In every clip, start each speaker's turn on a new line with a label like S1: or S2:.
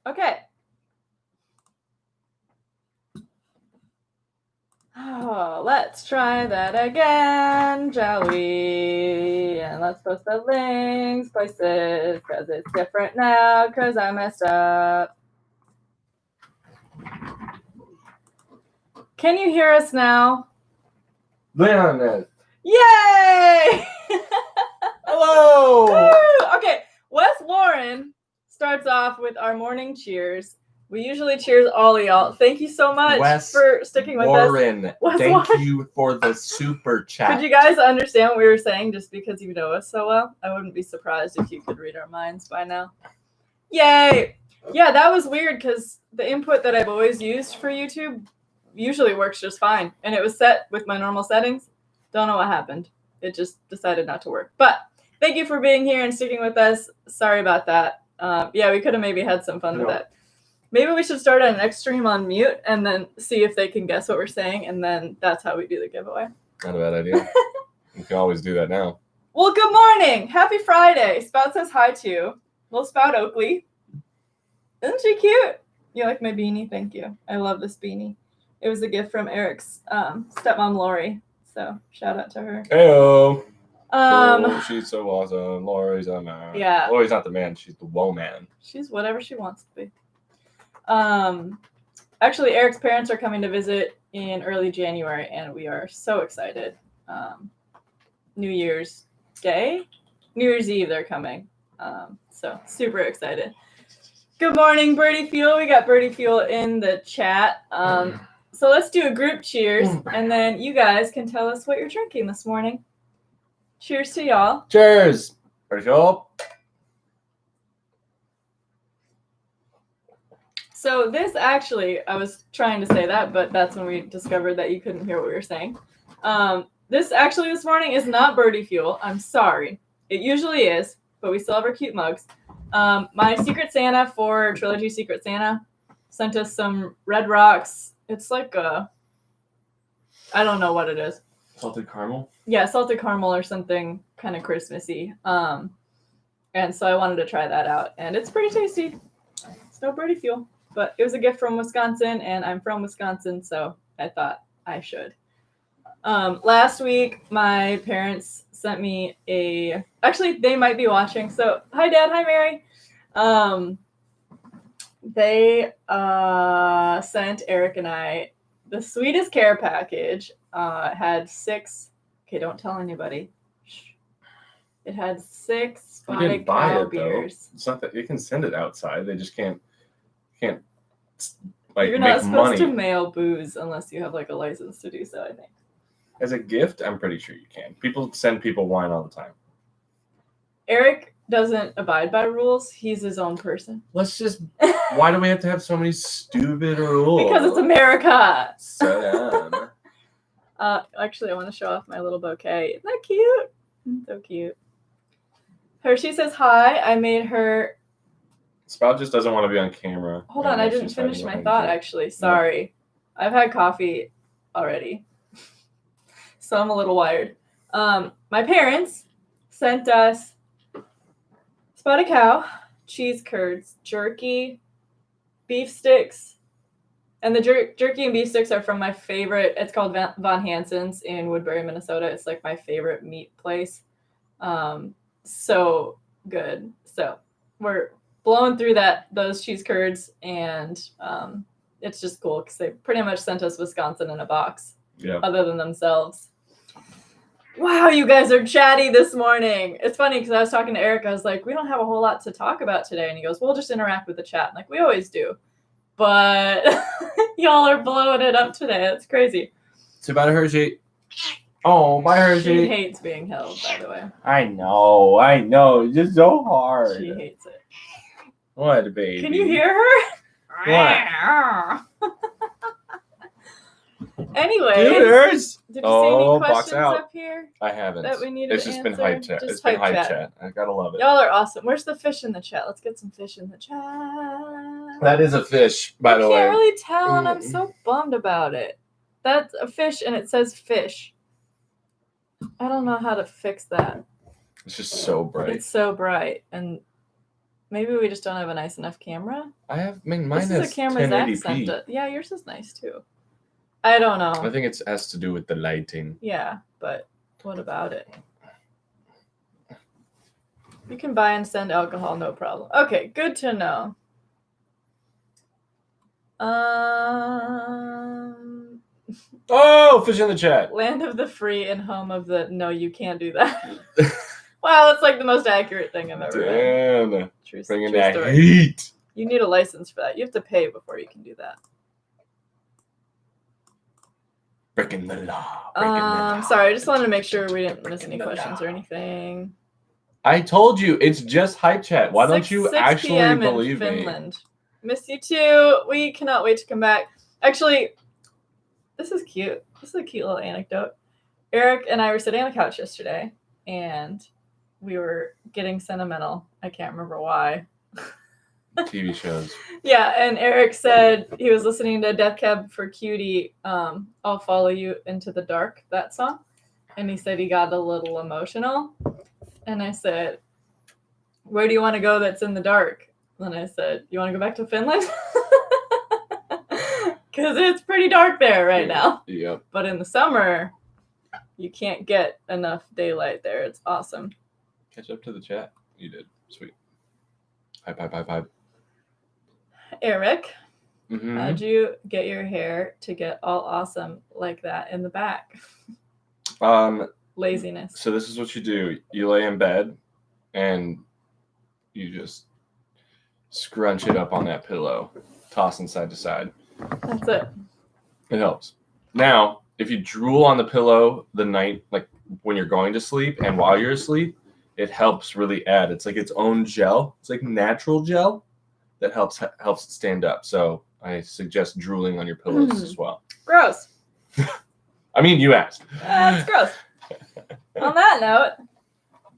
S1: Okay. Oh, let's try that again, shall we? And let's post the links, places, because it's different now, because I messed up. Can you hear us now?
S2: Leon.
S1: Yay!
S2: Hello!
S1: Okay, Wes Lauren starts off with our morning cheers. We usually cheers all of y'all. Thank you so much for sticking with us.
S2: Thank you for the super chat.
S1: Could you guys understand what we were saying just because you know us so well? I wouldn't be surprised if you could read our minds by now. Yay! Yeah, that was weird because the input that I've always used for YouTube usually works just fine. And it was set with my normal settings. Don't know what happened. It just decided not to work. But thank you for being here and sticking with us. Sorry about that. Yeah, we could have maybe had some fun with that. Maybe we should start our next stream on mute and then see if they can guess what we're saying. And then that's how we do the giveaway.
S2: Not a bad idea. You can always do that now.
S1: Well, good morning. Happy Friday. Spout says hi to you. Little Spout Oakley. Isn't she cute? You like my beanie? Thank you. I love this beanie. It was a gift from Eric's stepmom, Lori. So shout out to her.
S2: Heyo. She's so awesome. Lori's a man.
S1: Yeah.
S2: Lori's not the man. She's the woman.
S1: She's whatever she wants to be. Actually, Eric's parents are coming to visit in early January, and we are so excited. New Year's Day? New Year's Eve, they're coming. So super excited. Good morning, Birdie Fuel. We got Birdie Fuel in the chat. So let's do a group cheers, and then you guys can tell us what you're drinking this morning. Cheers to y'all.
S2: Cheers. Birdie Fuel.
S1: So this actually, I was trying to say that, but that's when we discovered that you couldn't hear what we were saying. This morning is not Birdie Fuel. I'm sorry. It usually is, but we still have our cute mugs. My Secret Santa for Trilogy Secret Santa sent us some Red Rocks. It's like I don't know what it is.
S2: Salted caramel?
S1: Yeah, salted caramel or something kind of Christmassy. And so I wanted to try that out, and it's pretty tasty. It's no Birdie Fuel. But it was a gift from Wisconsin, and I'm from Wisconsin, so I thought I should. Last week, my parents sent me actually, they might be watching. So, hi, Dad. Hi, Mary. They sent Eric and I the sweetest care package. It had 6. Okay, don't tell anybody. It had 6 spotted cow beers.
S2: It's not that you can send it outside. They just can't
S1: You're not supposed to mail booze unless you have like a license to do so, I think.
S2: As a gift, I'm pretty sure you can. People send people wine all the time.
S1: Eric doesn't abide by rules. He's his own person.
S2: Why do we have to have so many stupid rules?
S1: Because it's America.
S2: So dumb.
S1: Actually, I want to show off my little bouquet. Isn't that cute? So cute. Hershey says hi. I made her...
S2: Spout just doesn't want to be on camera.
S1: Hold on, I didn't finish my thought, actually. Sorry. No. I've had coffee already. So I'm a little wired. My parents sent us spotted cow, cheese curds, jerky, beef sticks. And the jerky and beef sticks are from my favorite. It's called Von Hansen's in Woodbury, Minnesota. It's like my favorite meat place. So good. So we're blowing through those cheese curds, and it's just cool because they pretty much sent us Wisconsin in a box.
S2: Yeah.
S1: Other than themselves. Wow, you guys are chatty this morning. It's funny because I was talking to Eric. I was like, we don't have a whole lot to talk about today. And he goes, we'll just interact with the chat. I'm like, we always do. But y'all are blowing it up today. That's crazy.
S2: It's about Hershey. Oh, bye, Hershey.
S1: She hates being held, by the way.
S2: I know. It's just so hard.
S1: She hates it.
S2: What, baby?
S1: Can you hear her?
S2: What?
S1: Anyways,
S2: did you see
S1: any questions up here?
S2: I haven't.
S1: That we need
S2: It's
S1: to
S2: just
S1: answer?
S2: been hype chat. It's been hype chat. I gotta love it.
S1: Y'all are awesome. Where's the fish in the chat? Let's get some fish in the chat.
S2: That is a fish, by the way.
S1: I can't really tell, and I'm so bummed about it. That's a fish, and it says fish. I don't know how to fix that.
S2: It's just so bright.
S1: It's so bright, and maybe we just don't have a nice enough camera.
S2: Mine
S1: This
S2: has
S1: is a camera Zach
S2: 1080p.
S1: sent it. Yeah, yours is nice too. I don't know.
S2: I think it has to do with the lighting.
S1: Yeah, but what about it? You can buy and send alcohol, no problem. Okay, good to know.
S2: Oh, fish in the chat.
S1: Land of the free and home of the... No, you can't do that. Wow, that's like the most accurate thing I've ever read.
S2: Damn.
S1: True
S2: Bringing
S1: true
S2: that
S1: story.
S2: heat.
S1: You need a license for that. You have to pay before you can do that.
S2: Breaking the law. Breaking the law.
S1: Sorry, I just wanted to make sure we didn't miss any
S2: Breaking the
S1: questions
S2: law.
S1: or anything.
S2: I told you, it's just hype chat. Why don't you
S1: 6
S2: actually
S1: PM
S2: believe
S1: in
S2: me?
S1: Finland. Miss you too. We cannot wait to come back. Actually, this is cute. This is a cute little anecdote. Eric and I were sitting on the couch yesterday, and we were getting sentimental. I can't remember why.
S2: TV shows.
S1: Yeah, and Eric said he was listening to Death Cab for Cutie, I'll Follow You Into the Dark, that song. And he said he got a little emotional. And I said, where do you want to go that's in the dark? And I said, you want to go back to Finland? Because it's pretty dark there right now.
S2: Yep.
S1: But in the summer, you can't get enough daylight there. It's awesome.
S2: Catch up to the chat. You did. Sweet. Hype.
S1: Eric,
S2: Mm-hmm.
S1: how'd you get your hair to get all awesome like that in the back? Laziness.
S2: So this is what you do. You lay in bed and you just scrunch it up on that pillow, tossing side to side.
S1: That's it.
S2: It helps. Now, if you drool on the pillow the night, like when you're going to sleep and while you're asleep, it helps really add. It's like its own gel. It's like natural gel that helps it stand up. So I suggest drooling on your pillows as well.
S1: Gross.
S2: I mean, you asked.
S1: That's gross. On that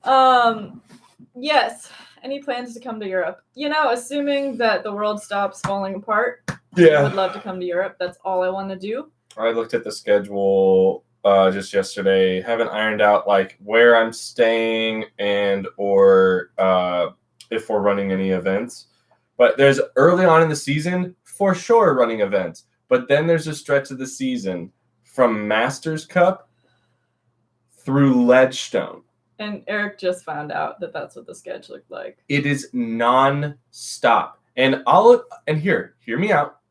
S1: note, yes. Any plans to come to Europe? You know, assuming that the world stops falling apart, I would love to come to Europe. That's all I want to do.
S2: I looked at the schedule just yesterday. Haven't ironed out like where I'm staying and or if we're running any events. But there's early on in the season for sure running events. But then there's a stretch of the season from Masters Cup through Ledgestone.
S1: And Eric just found out that that's what the schedule looked like.
S2: It is non-stop. And hear me out.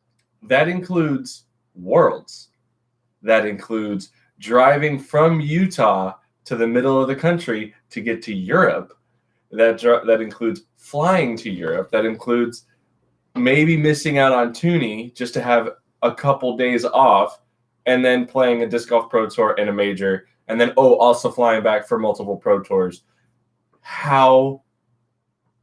S2: That includes Worlds. That includes driving from Utah to the middle of the country to get to Europe. That includes flying to Europe. That includes maybe missing out on Toonie just to have a couple days off and then playing a Disc Golf Pro Tour and a major. And then, also flying back for multiple Pro Tours. How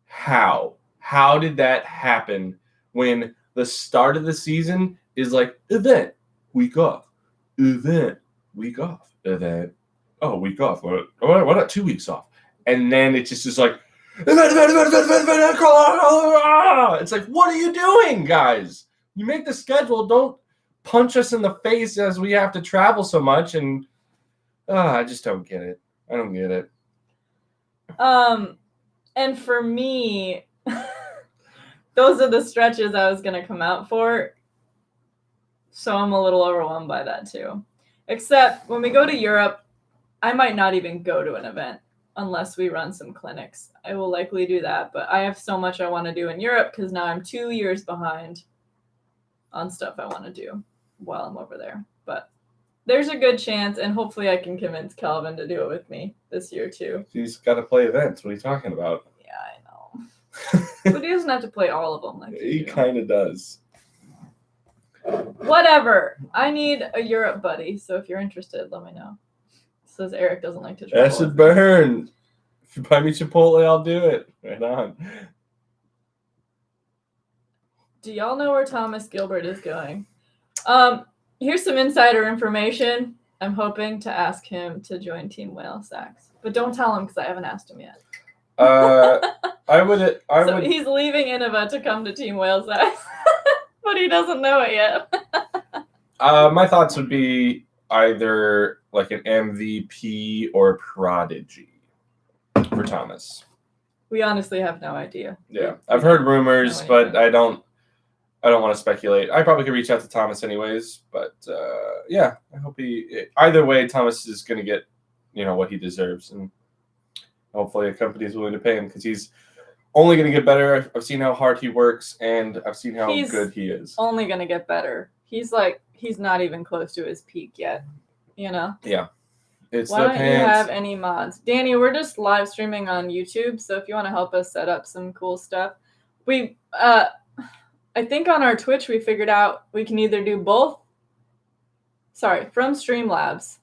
S2: did that happen when the start of the season is like event, week off, event, week off, event, week off. Why not 2 weeks off? And then it's just like, event. It's like, what are you doing, guys? You make the schedule. Don't punch us in the face as we have to travel so much. And I just don't get it. I don't get it.
S1: And for me, those are the stretches I was going to come out for. So I'm a little overwhelmed by that too. Except when we go to Europe, I might not even go to an event unless we run some clinics. I will likely do that, but I have so much I want to do in Europe because now I'm 2 years behind on stuff I want to do while I'm over there. But there's a good chance, and hopefully I can convince Calvin to do it with me this year too.
S2: He's got to play events. What are you talking about?
S1: Yeah, I know. But he doesn't have to play all of them like
S2: He kind of does.
S1: Whatever. I need a Europe buddy, so if you're interested, let me know. Says Eric doesn't like to travel.
S2: Acid burn. If you buy me Chipotle, I'll do it. Right on.
S1: Do y'all know where Thomas Gilbert is going? Here's some insider information. I'm hoping to ask him to join Team Whale Sacks, but don't tell him because I haven't asked him yet.
S2: I would.
S1: He's leaving Innova to come to Team Whale Sacks, but he doesn't know it yet.
S2: My thoughts would be either like an MVP or Prodigy for for Thomas.
S1: We honestly have no idea.
S2: Yeah, I've heard rumors,
S1: No
S2: but
S1: idea.
S2: I don't want to speculate. I probably could reach out to Thomas anyways, but yeah, I hope either way, Thomas is going to get, what he deserves, and hopefully a company is willing to pay him because he's only going to get better. I've seen how hard he works, and I've seen how good he is.
S1: Only going to get better. He's not even close to his peak yet,
S2: Yeah. It's
S1: Why
S2: the
S1: don't
S2: pants.
S1: you have any mods? Danny, we're just live streaming on YouTube, so if you want to help us set up some cool stuff. I think on our Twitch we figured out we can either do both. Sorry, from Streamlabs,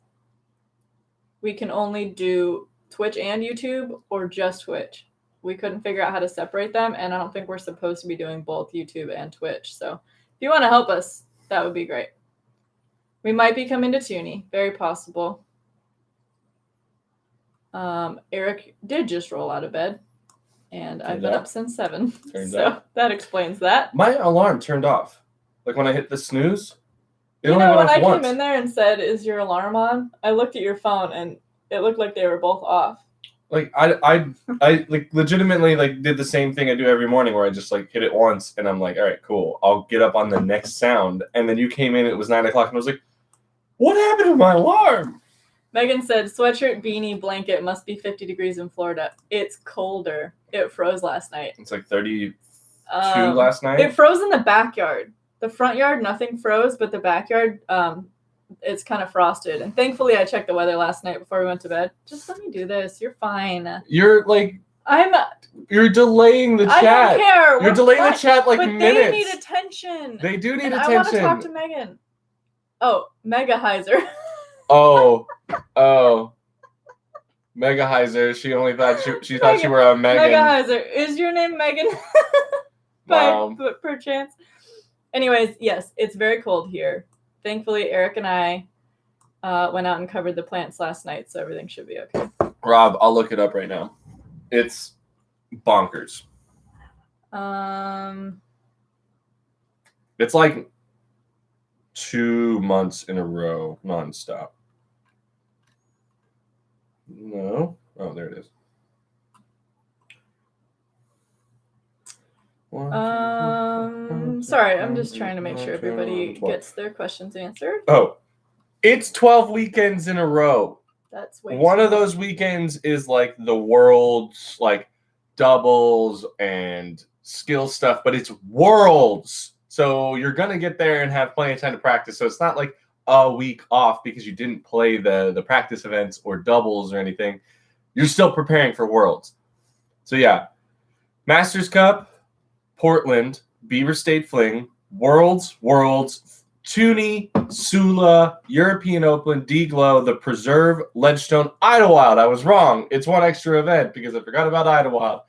S1: we can only do Twitch and YouTube or just Twitch. We couldn't figure out how to separate them, and I don't think we're supposed to be doing both YouTube and Twitch. So if you want to help us, that would be great. We might be coming to Toonie, very possible. Eric did just roll out of bed, and I've been up since 7. So that explains that.
S2: My alarm turned off. Like when I hit the snooze, it only
S1: when
S2: went off
S1: I
S2: once.
S1: came in there and said, "Is your alarm on?" I looked at your phone, and it looked like they were both off.
S2: Like I like legitimately like did the same thing I do every morning where I just like hit it once and I'm like, all right, cool. I'll get up on the next sound. And then you came in, it was 9 o'clock, and I was like, what happened to my alarm?
S1: Megan said, sweatshirt, beanie, blanket, must be 50 degrees in Florida. It's colder. It froze last night.
S2: It's like 32 last night.
S1: It froze in the backyard. The front yard, nothing froze, but the backyard, it's kind of frosted. And thankfully, I checked the weather last night before we went to bed. Just let me do this. You're fine.
S2: You're like, you're delaying the chat.
S1: I don't care.
S2: You're delaying the chat like
S1: but
S2: minutes.
S1: They need attention.
S2: They do need
S1: and
S2: attention.
S1: I want to talk to Megan. Oh, Mega Heiser.
S2: Oh. Mega Heiser. She only thought she thought you were a Megan.
S1: Mega Heiser. Is your name Megan?
S2: Wow.
S1: Perchance. Anyways, yes, it's very cold here. Thankfully, Eric and I went out and covered the plants last night, so everything should be okay.
S2: Rob, I'll look it up right now. It's bonkers. It's like 2 months in a row, nonstop. No. Oh, there it is.
S1: Sorry, I'm just trying to make sure everybody gets their questions answered.
S2: Oh, it's 12 weekends in a row.
S1: That's way
S2: One
S1: too
S2: of
S1: much.
S2: those weekends is like the world's like doubles and skill stuff, but it's worlds. So you're going to get there and have plenty of time to practice. So it's not like a week off because you didn't play the practice events or doubles or anything. You're still preparing for worlds. So yeah, Masters Cup, Portland, Beaver State Fling, Worlds, Toonie, Sula, European Open, D-Glow, the Preserve, Ledgestone, Idlewild. I was wrong. It's one extra event because I forgot about Idlewild.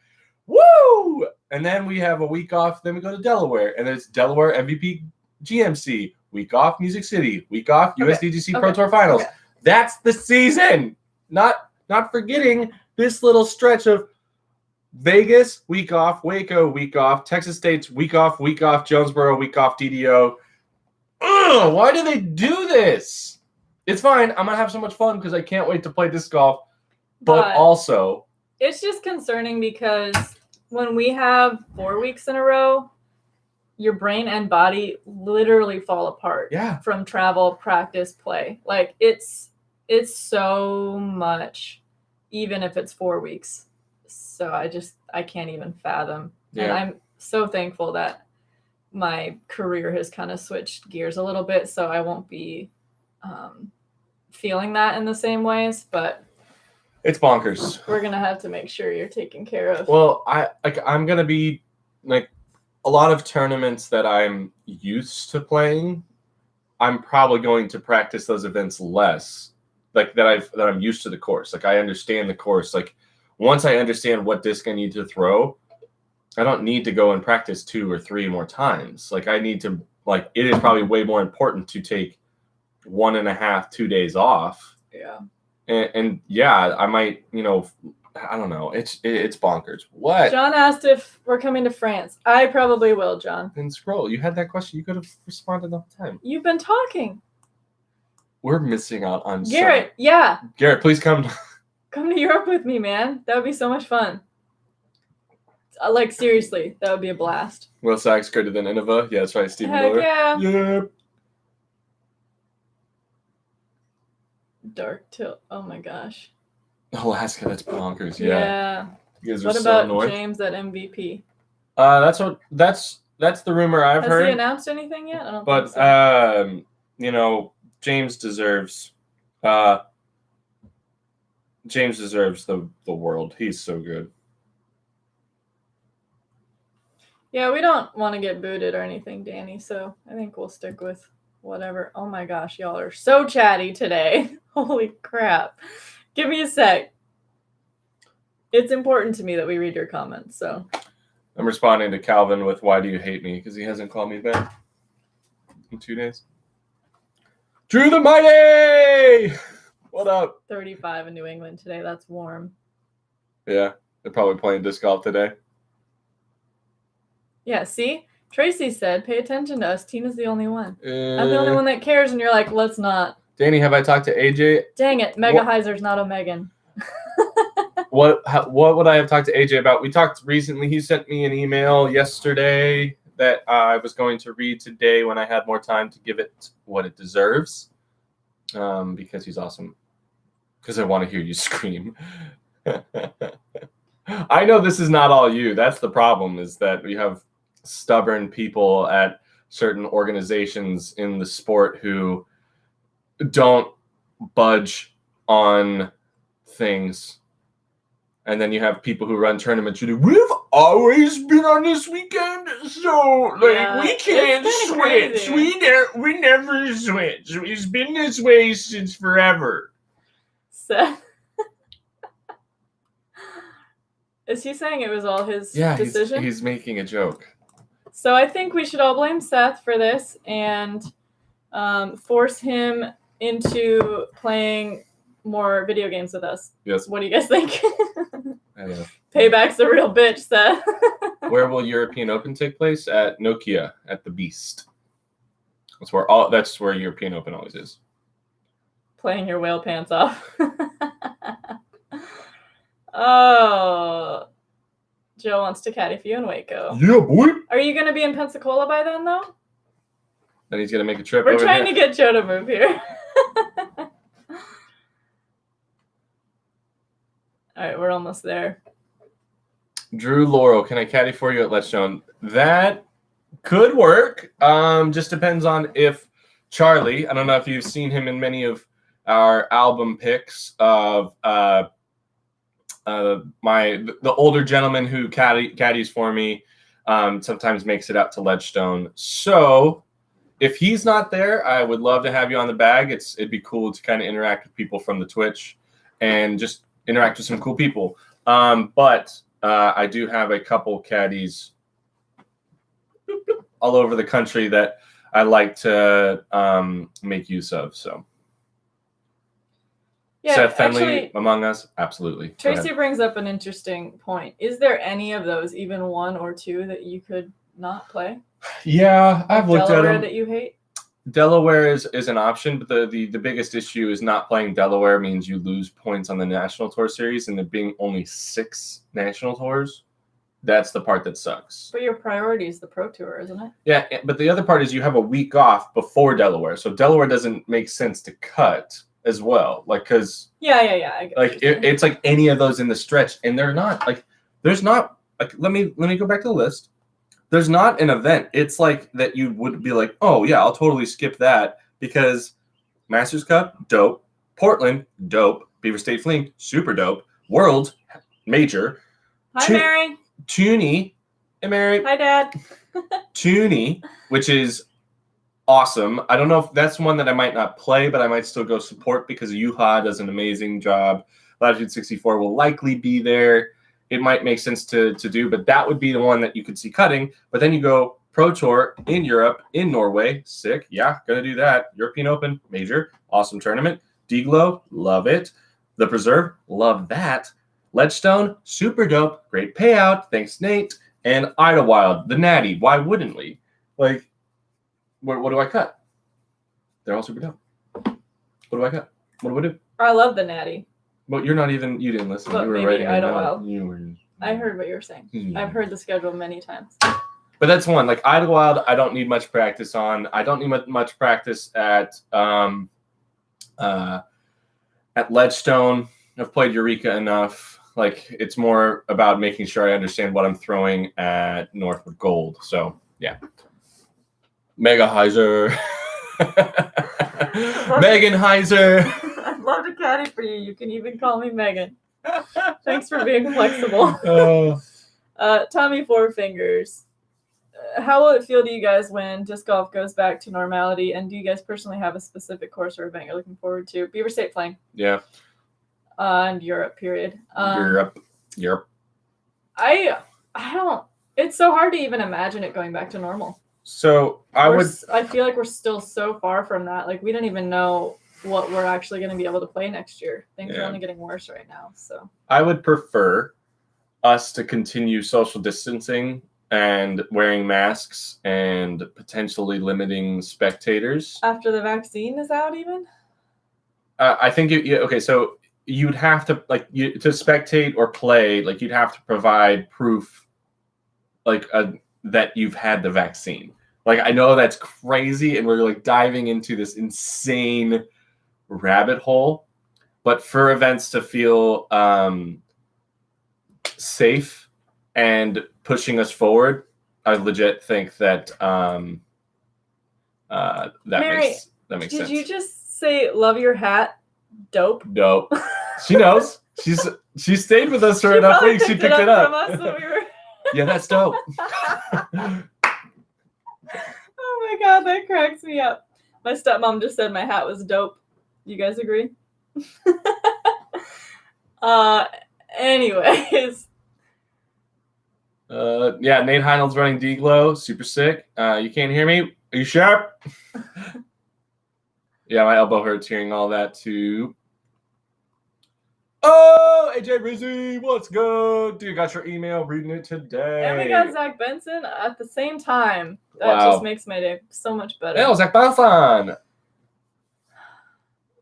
S2: Woo! And then we have a week off. Then we go to Delaware. And then it's Delaware MVP GMC. Week off Music City. Week off USDGC Pro Tour Finals.
S1: Okay.
S2: That's the season. Not forgetting this little stretch of Vegas, week off, Waco, week off, Texas State's week off, Jonesboro, week off, DDO. Ugh, why do they do this? It's fine. I'm going to have so much fun because I can't wait to play disc golf. But also,
S1: it's just concerning because when we have 4 weeks in a row, your brain and body literally fall apart from travel, practice, play. Like it's so much, even if it's 4 weeks. So I can't even fathom. Yeah. And I'm so thankful that my career has kind of switched gears a little bit, so I won't be feeling that in the same ways, but
S2: it's bonkers.
S1: We're going to have to make sure you're taken care of.
S2: Well, I'm going to be like a lot of tournaments that I'm used to playing. I'm probably going to practice those events less, like that I'm used to the course. Like I understand the course. Like once I understand what disc I need to throw, I don't need to go and practice 2 or 3 more times. Like I need to, like, it is probably way more important to take 1.5, 2 days off.
S1: Yeah.
S2: And yeah, I might, I don't know. It's bonkers. What?
S1: John asked if we're coming to France. I probably will, John.
S2: Then scroll. You had that question. You could have responded the whole time.
S1: You've been talking.
S2: We're missing out on
S1: Garrett. Yeah.
S2: Garrett, please come.
S1: Come to Europe with me, man. That would be so much fun. Like, seriously, that would be a blast.
S2: Will Sachs greater than Innova? Yeah, that's right, Stephen
S1: Heck
S2: Miller.
S1: yeah.
S2: Yep.
S1: Dark Tilt. Oh my gosh.
S2: Alaska, that's bonkers. Yeah. You guys are
S1: What
S2: so
S1: about
S2: north.
S1: James at MVP?
S2: That's the rumor I've
S1: Has
S2: heard.
S1: he announced anything yet? I don't
S2: But
S1: think so.
S2: you know, James deserves the world. He's so good.
S1: Yeah, we don't want to get booted or anything, Danny, so I think we'll stick with whatever. Oh my gosh, y'all are so chatty today. Holy crap. Give me a sec. It's important to me that we read your comments, so.
S2: I'm responding to Calvin with "Why do you hate me?" because he hasn't called me back in 2 days. Drew the Mighty! What up?
S1: 35 in New England today. That's warm.
S2: Yeah, they're probably playing disc golf today.
S1: Yeah, see? Tracy said, pay attention to us. Tina's the only one. I'm the only one that cares, and you're like, let's not.
S2: Danny, have I talked to AJ?
S1: Dang it. Mega Heiser's not Omegan.
S2: What would I have talked to AJ about? We talked recently. He sent me an email yesterday that I was going to read today when I had more time to give it what it deserves. Because he's awesome. Because I want to hear you scream. I know this is not all you. That's the problem, is that we have stubborn people at certain organizations in the sport who don't budge on things. And then you have people who run tournaments who do, we've always been on this weekend, so we can't switch. We never switch. It's been this way since forever.
S1: Seth. Is he saying it was all his decision?
S2: He's making a joke.
S1: So I think we should all blame Seth for this and force him into playing more video games with us.
S2: Yes.
S1: What do you guys think?
S2: I know.
S1: Payback's a real bitch, Seth.
S2: Where will European Open take place? At Nokia, at the Beast. That's where European Open always is.
S1: Playing your whale pants off. Oh. Joe wants to caddy for you in Waco.
S2: Yeah, boy.
S1: Are you going to be in Pensacola by then, though?
S2: Then he's going to make a trip
S1: We're
S2: over
S1: trying to get Joe to move here. All right, we're almost there.
S2: Drew Laurel, can I caddy for you at Let's Shown? That could work. Just depends on if Charlie, I don't know if you've seen him in many of our album picks of the older gentleman who caddies for me sometimes makes it out to Ledgestone. So if he's not there, I would love to have you on the bag. It'd be cool to kind of interact with people from the Twitch and just interact with some cool people. But I do have a couple caddies all over the country that I like to make use of. So.
S1: Yeah,
S2: Seth Fenley
S1: actually,
S2: among us? Absolutely.
S1: Tracy brings up an interesting point. Is there any of those, even one or two, that you could not play?
S2: Yeah, I've looked at them.
S1: Delaware that you hate?
S2: Delaware is an option, but the biggest issue is not playing Delaware means you lose points on the National Tour Series, and there being only 6 National Tours. That's the part that sucks.
S1: But your priority is the Pro Tour, isn't it?
S2: Yeah, but the other part is you have a week off before Delaware, so Delaware doesn't make sense to cut as well, because it's like any of those in the stretch, and they're not like there's not like let me go back to the list. There's not an event. It's like that you would be like, oh yeah, I'll totally skip that because Masters Cup, dope. Portland, dope. Beaver State Fling, super dope. World, major.
S1: Hi, Mary.
S2: Toonie, hey Mary.
S1: Hi, Dad.
S2: Toonie, which is awesome. I don't know if that's one that I might not play, but I might still go support because Yuha does an amazing job. Latitude 64 will likely be there. It might make sense to do, but that would be the one that you could see cutting. But then you go Pro Tour in Europe, in Norway. Sick. Yeah, going to do that. European Open, major. Awesome tournament. D-Glow, love it. The Preserve, love that. Ledgestone, super dope. Great payout. Thanks, Nate. And Idlewild, the Natty. Why wouldn't we? Like, what do I cut? They're all super dope. What do I cut? What do I do?
S1: I love the Natty.
S2: Well, you're not even. You didn't listen.
S1: But
S2: You were
S1: maybe
S2: writing a note.
S1: Idlewild.
S2: You were.
S1: I heard what you were saying. I've heard the schedule many times.
S2: But that's one. Like Idlewild, I don't need much practice on. I don't need much practice at Ledgestone. I've played Eureka enough. Like it's more about making sure I understand what I'm throwing at Northwood Gold. So yeah. Mega Heiser. Megan Heiser.
S1: I'd love to caddy for you. You can even call me Megan. Thanks for being flexible. Tommy Four Fingers. How will it feel to you guys when disc golf goes back to normality? And do you guys personally have a specific course or event you're looking forward to? Beaver State playing.
S2: Yeah.
S1: And Europe, period.
S2: Europe.
S1: I don't. It's so hard to even imagine it going back to normal.
S2: So
S1: I feel like we're still so far from that. Like we don't even know what we're actually going to be able to play next year. Things are only getting worse right now. So
S2: I would prefer us to continue social distancing and wearing masks and potentially limiting spectators
S1: after the vaccine is out, even.
S2: I think okay. So you'd have to to spectate or play. Like you'd have to provide proof, that you've had the vaccine. Like I know that's crazy, and we're like diving into this insane rabbit hole. But for events to feel safe and pushing us forward, I legit think that that makes sense.
S1: Did you just say "love your hat"? Dope.
S2: She knows. She stayed with us for enough weeks. She picked it up.
S1: From us when we were...
S2: Yeah, that's dope.
S1: Oh my god, that cracks me up. My stepmom just said my hat was dope. You guys agree? Anyways.
S2: Yeah, Nate Heinel's running D-Glow. Super sick. You can't hear me? Are you sharp? Yeah, my elbow hurts hearing all that too. Oh, AJ Rizzi, what's good? Dude, got your email, reading it today.
S1: And we got Zach Benson at the same time. That just makes my day so much better.
S2: Hey, Zach Benson.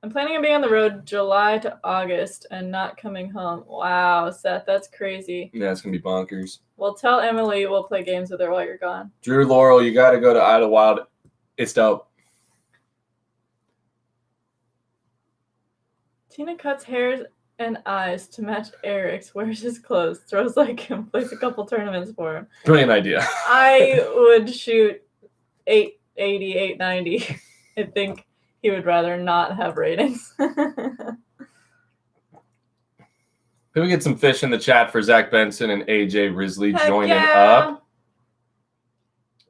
S1: I'm planning on being on the road July to August and not coming home. Wow, Seth, that's crazy.
S2: Yeah, it's going to be bonkers.
S1: Well, tell Emily we'll play games with her while you're gone.
S2: Drew Laurel, you got to go to Idlewild. It's dope.
S1: Tina cuts hairs and eyes to match Eric's, wears his clothes, throws like him, plays a couple tournaments for him.
S2: Brilliant idea.
S1: I would shoot 880, 890. I think he would rather not have ratings.
S2: Can we get some fish in the chat for Zach Benson and AJ Risley joining up?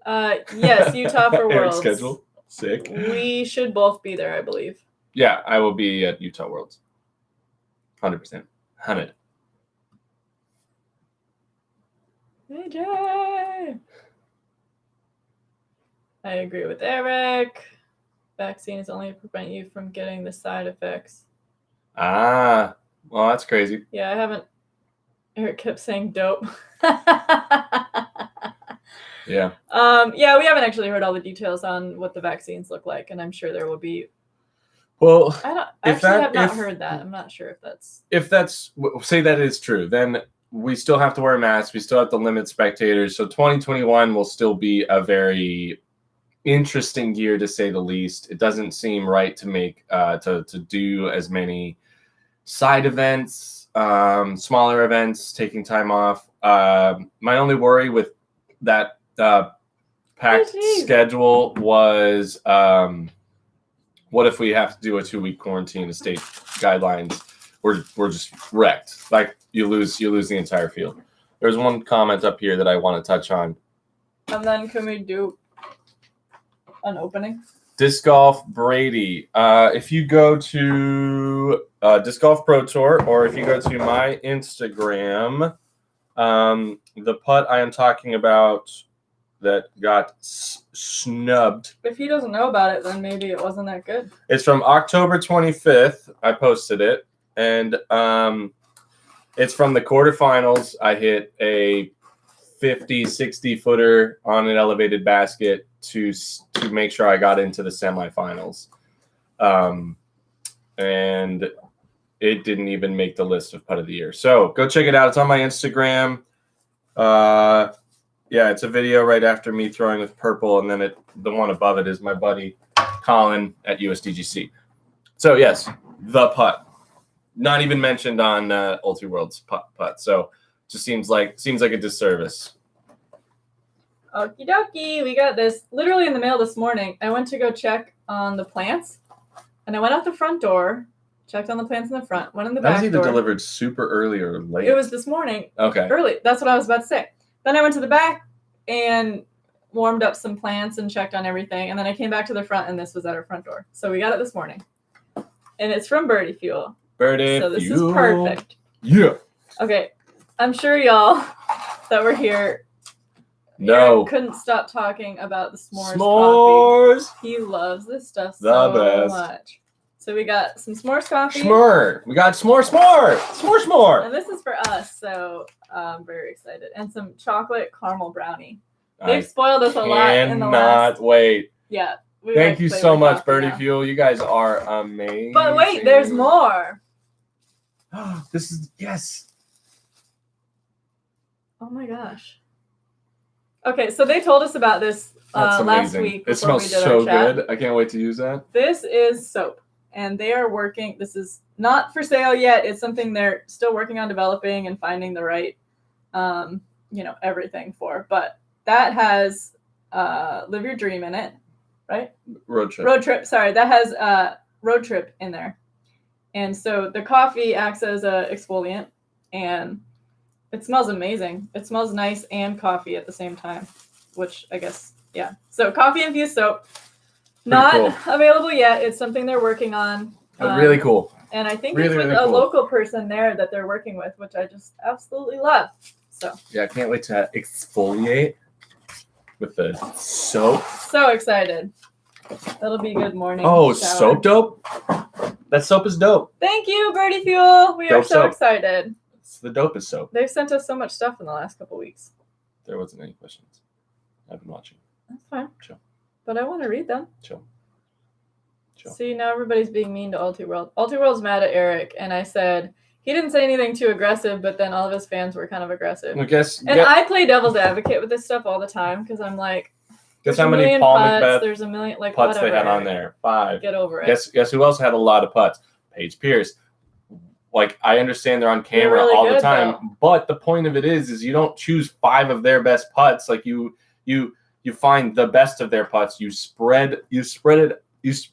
S1: Yes, Utah for Worlds.
S2: Eric's schedule. Sick.
S1: We should both be there, I believe.
S2: Yeah, I will be at Utah Worlds. 100%. 100.
S1: AJ! I agree with Eric. Vaccines only prevent you from getting the side effects.
S2: Ah, well, that's crazy.
S1: Yeah, I haven't. Eric kept saying dope.
S2: Yeah.
S1: Yeah, we haven't actually heard all the details on what the vaccines look like, and I'm sure there will be.
S2: Well,
S1: I have not heard that. I'm not sure if that's.
S2: Say that is true, then we still have to wear masks. We still have to limit spectators. So 2021 will still be a very interesting year, to say the least. It doesn't seem right to make to do as many side events, smaller events, taking time off. My only worry with that packed schedule was what if we have to do a 2-week quarantine? The state guidelines, we're just wrecked. Like you lose the entire field. There's one comment up here that I want to touch on.
S1: And then can we do an opening?
S2: Disc Golf Brady. If you go to Disc Golf Pro Tour, or if you go to my Instagram, the putt I am talking about that got snubbed.
S1: If he doesn't know about it, then maybe it wasn't that good.
S2: It's from October 25th. I posted it, and it's from the quarterfinals. I hit a 50, 60-footer on an elevated basket to make sure I got into the semifinals. And it didn't even make the list of putt of the year. So go check it out. It's on my Instagram. Yeah, it's a video right after me throwing with purple, and then the one above it is my buddy Colin at USDGC. So yes, the putt, not even mentioned on Ulti World's putt. So just seems like a disservice.
S1: Okie dokie, we got this literally in the mail this morning. I went to go check on the plants, and I went out the front door, checked on the plants in the front, went in the back door.
S2: That was either delivered super early or late.
S1: It was this morning.
S2: Okay.
S1: Early. That's what I was about to say. Then I went to the back and warmed up some plants and checked on everything. And then I came back to the front, and this was at our front door. So we got it this morning. And it's from Birdie Fuel.
S2: Birdie
S1: So this
S2: Fuel.
S1: is perfect.
S2: Yeah.
S1: Okay. I'm sure y'all that were here couldn't stop talking about the s'mores coffee. He loves this stuff so much. So we got some s'mores coffee.
S2: We got s'more.
S1: And this is for us, so I'm very excited. And some chocolate caramel brownie. They've spoiled us a lot in the last.
S2: Cannot wait.
S1: Yeah.
S2: Thank you so much, Birdie Fuel. You guys are amazing.
S1: But wait, there's more.
S2: This is yes.
S1: Oh my gosh. Okay, so they told us about this last week.
S2: It smells so good. I can't wait to use that.
S1: This is soap, and they are working. This is not for sale yet. It's something they're still working on developing and finding the right, everything for. But that has Live Your Dream in it, right?
S2: Road Trip.
S1: Sorry, that has Road Trip in there. And so the coffee acts as a exfoliant, and it smells amazing. It smells nice and coffee at the same time, which I guess, yeah. So coffee infused soap, not available yet. It's something they're working on.
S2: Really cool.
S1: And I think it's with a local person there that they're working with, which I just absolutely love. So
S2: yeah, I can't wait to exfoliate with the soap.
S1: So excited. That'll be a good morning.
S2: Oh,
S1: shower.
S2: Soap dope? That soap is dope.
S1: Thank you, Birdie Fuel. We are so excited.
S2: It's the dopest soap.
S1: They've sent us so much stuff in the last couple weeks.
S2: There wasn't any questions. I've been watching.
S1: That's fine.
S2: Chill.
S1: But I want to read them.
S2: Chill.
S1: See, now everybody's being mean to Ulti World. Ulti World's mad at Eric, and I said he didn't say anything too aggressive, but then all of his fans were kind of aggressive. I play devil's advocate with this stuff all the time because I'm like,
S2: guess how many Paul Macbeth
S1: there's a million
S2: putts
S1: whatever.
S2: they had on there? 5.
S1: Get over it.
S2: Guess who else had a lot of putts? Paige Pierce. Like, I understand they're on camera
S1: really
S2: all the
S1: good,
S2: time, but the point of it is you don't choose 5 of their best putts. Like you find the best of their putts. You spread it.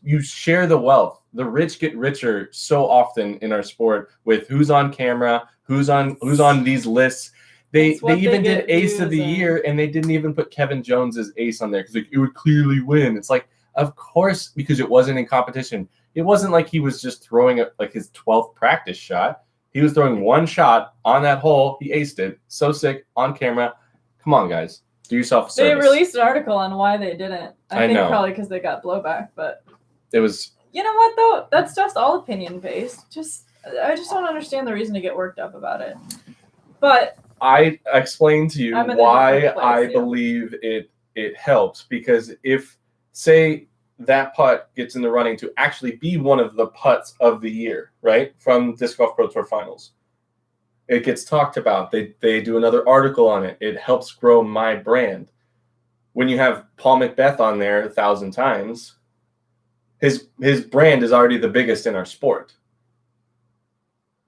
S2: You share the wealth. The rich get richer so often in our sport with who's on camera, who's on these lists. They even did Ace of the Year, and they didn't even put Kevin Jones's ace on there because it would clearly win. It's like, of course, because it wasn't in competition. It wasn't like he was just throwing like his 12th practice shot. He was throwing one shot on that hole. He aced it. So sick on camera. Come on, guys. Do yourself a service.
S1: They released an article on why they didn't. I think probably because they got blowback, but
S2: it was.
S1: You know what though? That's just all opinion based. I just don't understand the reason to get worked up about it. But
S2: I explained to you why I believe it helps, because if, say, that putt gets in the running to actually be one of the putts of the year, right, from Disc Golf Pro Tour Finals, it gets talked about. They do another article on it. It helps grow my brand. When you have Paul Macbeth on there 1,000 times, his brand is already the biggest in our sport.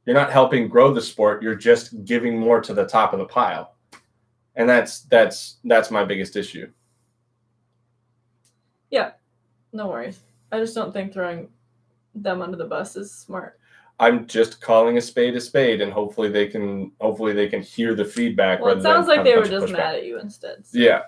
S2: You're not helping grow the sport. You're just giving more to the top of the pile. And that's my biggest issue. Yeah.
S1: No worries. I just don't think throwing them under the bus is smart.
S2: I'm just calling a spade, and hopefully they can hear the feedback.
S1: Well, it sounds like they were just mad at you instead. So.
S2: Yeah.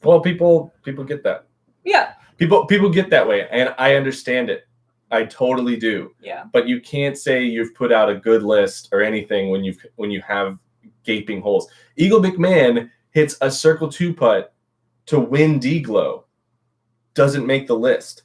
S2: Well, people get that.
S1: Yeah.
S2: People get that way, and I understand it. I totally do.
S1: Yeah.
S2: But you can't say you've put out a good list or anything when you have gaping holes. Eagle McMahon hits a circle 2 putt to win D-Glow. Doesn't make the list.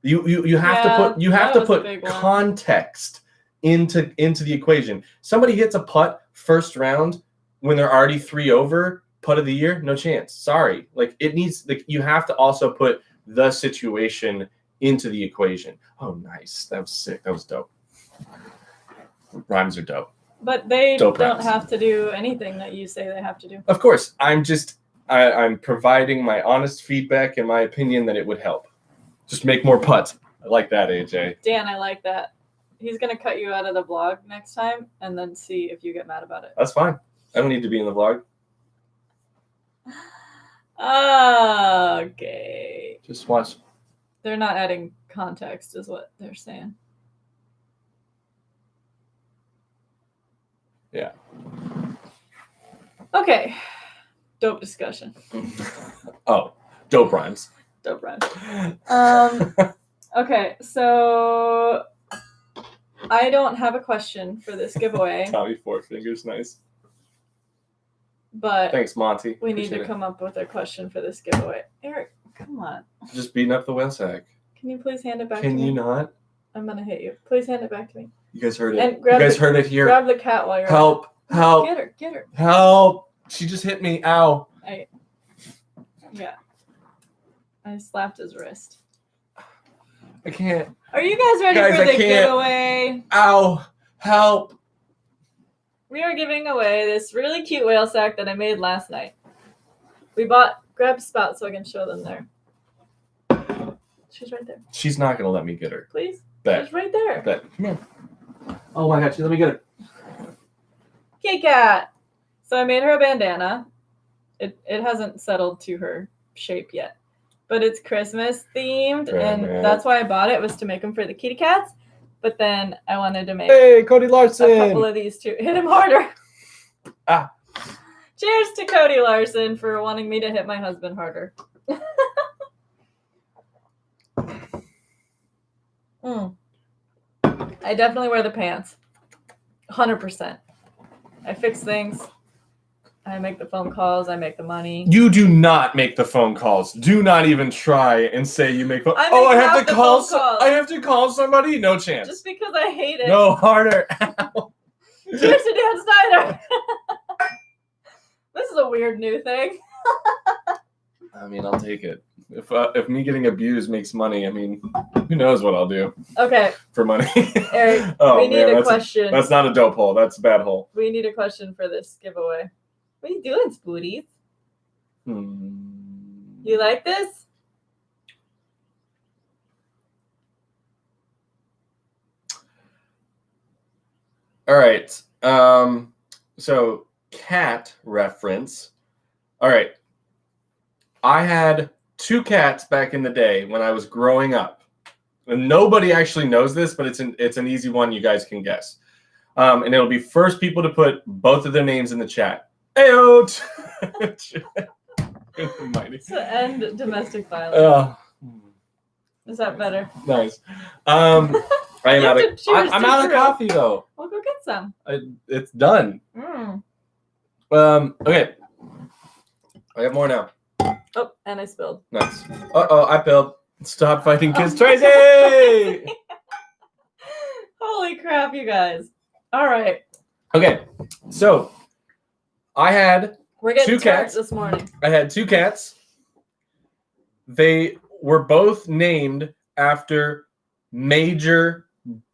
S2: You have to put context into the equation. Somebody hits a putt first round when they're already 3 over, putt of the year, no chance. Sorry. Like you have to also put the situation into the equation. Oh, nice. That was sick. That was dope. Rhymes are dope.
S1: But they
S2: Dope
S1: don't
S2: rhymes.
S1: have to do anything that you say they have to do.
S2: Of course, I'm providing my honest feedback and my opinion that it would help. Just make more putts. I like that, AJ.
S1: Dan, I like that. He's going to cut you out of the vlog next time and then see if you get mad about it.
S2: That's fine. I don't need to be in the vlog.
S1: Okay.
S2: Just watch.
S1: They're not adding context is what they're saying.
S2: Yeah.
S1: Okay. Dope discussion.
S2: Oh, dope rhymes.
S1: Dope rhymes. Okay, so I don't have a question for this giveaway,
S2: Tommy Four Fingers, nice.
S1: but
S2: Thanks, Monty.
S1: we need to
S2: Appreciate
S1: come up with a question for this giveaway. Eric, come on.
S2: it. Just beating up the whale sack.
S1: Can you please hand it back to
S2: Can
S1: me?
S2: you not?
S1: I'm going to hit you. Please hand it back to me.
S2: You guys heard it.
S1: And
S2: You
S1: grab
S2: guys
S1: the-
S2: heard it here.
S1: Grab the cat while you're
S2: Help! Help!
S1: Get her.
S2: Help! She just hit me. Ow!
S1: Yeah. I slapped his wrist.
S2: I can't.
S1: Are you guys ready
S2: Guys,
S1: for
S2: I
S1: the
S2: can't.
S1: giveaway?
S2: Ow! Help!
S1: We are giving away this really cute whale sack that I made last night. Grab a spout so I can show them there. She's right there.
S2: She's not gonna let me get her.
S1: Please?
S2: Bet.
S1: She's right there.
S2: Bet. Come here. Oh my God! Let me get her.
S1: Kitty cat. So I made her a bandana. It hasn't settled to her shape yet. But it's Christmas themed,
S2: Right,
S1: and
S2: man.
S1: that's why I bought it, was to make them for the kitty cats. But then I wanted to make
S2: Hey, Cody
S1: a couple
S2: Larson.
S1: of these too. Hit him harder.
S2: Ah.
S1: Cheers to Cody Larson for wanting me to hit my husband harder. I definitely wear the pants. 100%. I fix things. I make the phone calls. I make the money.
S2: You do not make the phone calls. Do not even try and say you make phone.
S1: I make
S2: Oh, I
S1: half
S2: have to
S1: the
S2: call.
S1: phone calls.
S2: I have to call somebody. No chance.
S1: Just because I hate it.
S2: No harder.
S1: Cheers to Dan Snyder. This is a weird new thing.
S2: I mean, I'll take it. If me getting abused makes money, I mean, who knows what I'll do
S1: Okay,
S2: for money.
S1: Eric,
S2: Oh,
S1: we need
S2: man,
S1: a question.
S2: That's not a dope hole. That's a bad hole.
S1: We need a question for this giveaway. What are you doing, Spooties? You like this?
S2: All right. So cat reference. All right. I had 2 cats back in the day when I was growing up. And nobody actually knows this, but it's an easy one you guys can guess. And it'll be first people to put both of their names in the chat. Ayo!
S1: To end domestic violence. Is that better?
S2: Nice. I am
S1: You
S2: out
S1: have
S2: of
S1: to cheers
S2: I'm
S1: to
S2: out of
S1: Drew.
S2: coffee though.
S1: We'll go get some.
S2: It's done. Okay. I have more now.
S1: Oh, and I spilled.
S2: Nice. Uh-oh, I failed. Stop fighting kids, Tracy!
S1: Holy crap, you guys. All right.
S2: Okay, so I had
S1: We're getting
S2: 2
S1: turned
S2: cats.
S1: this morning.
S2: I had 2 cats. They were both named after major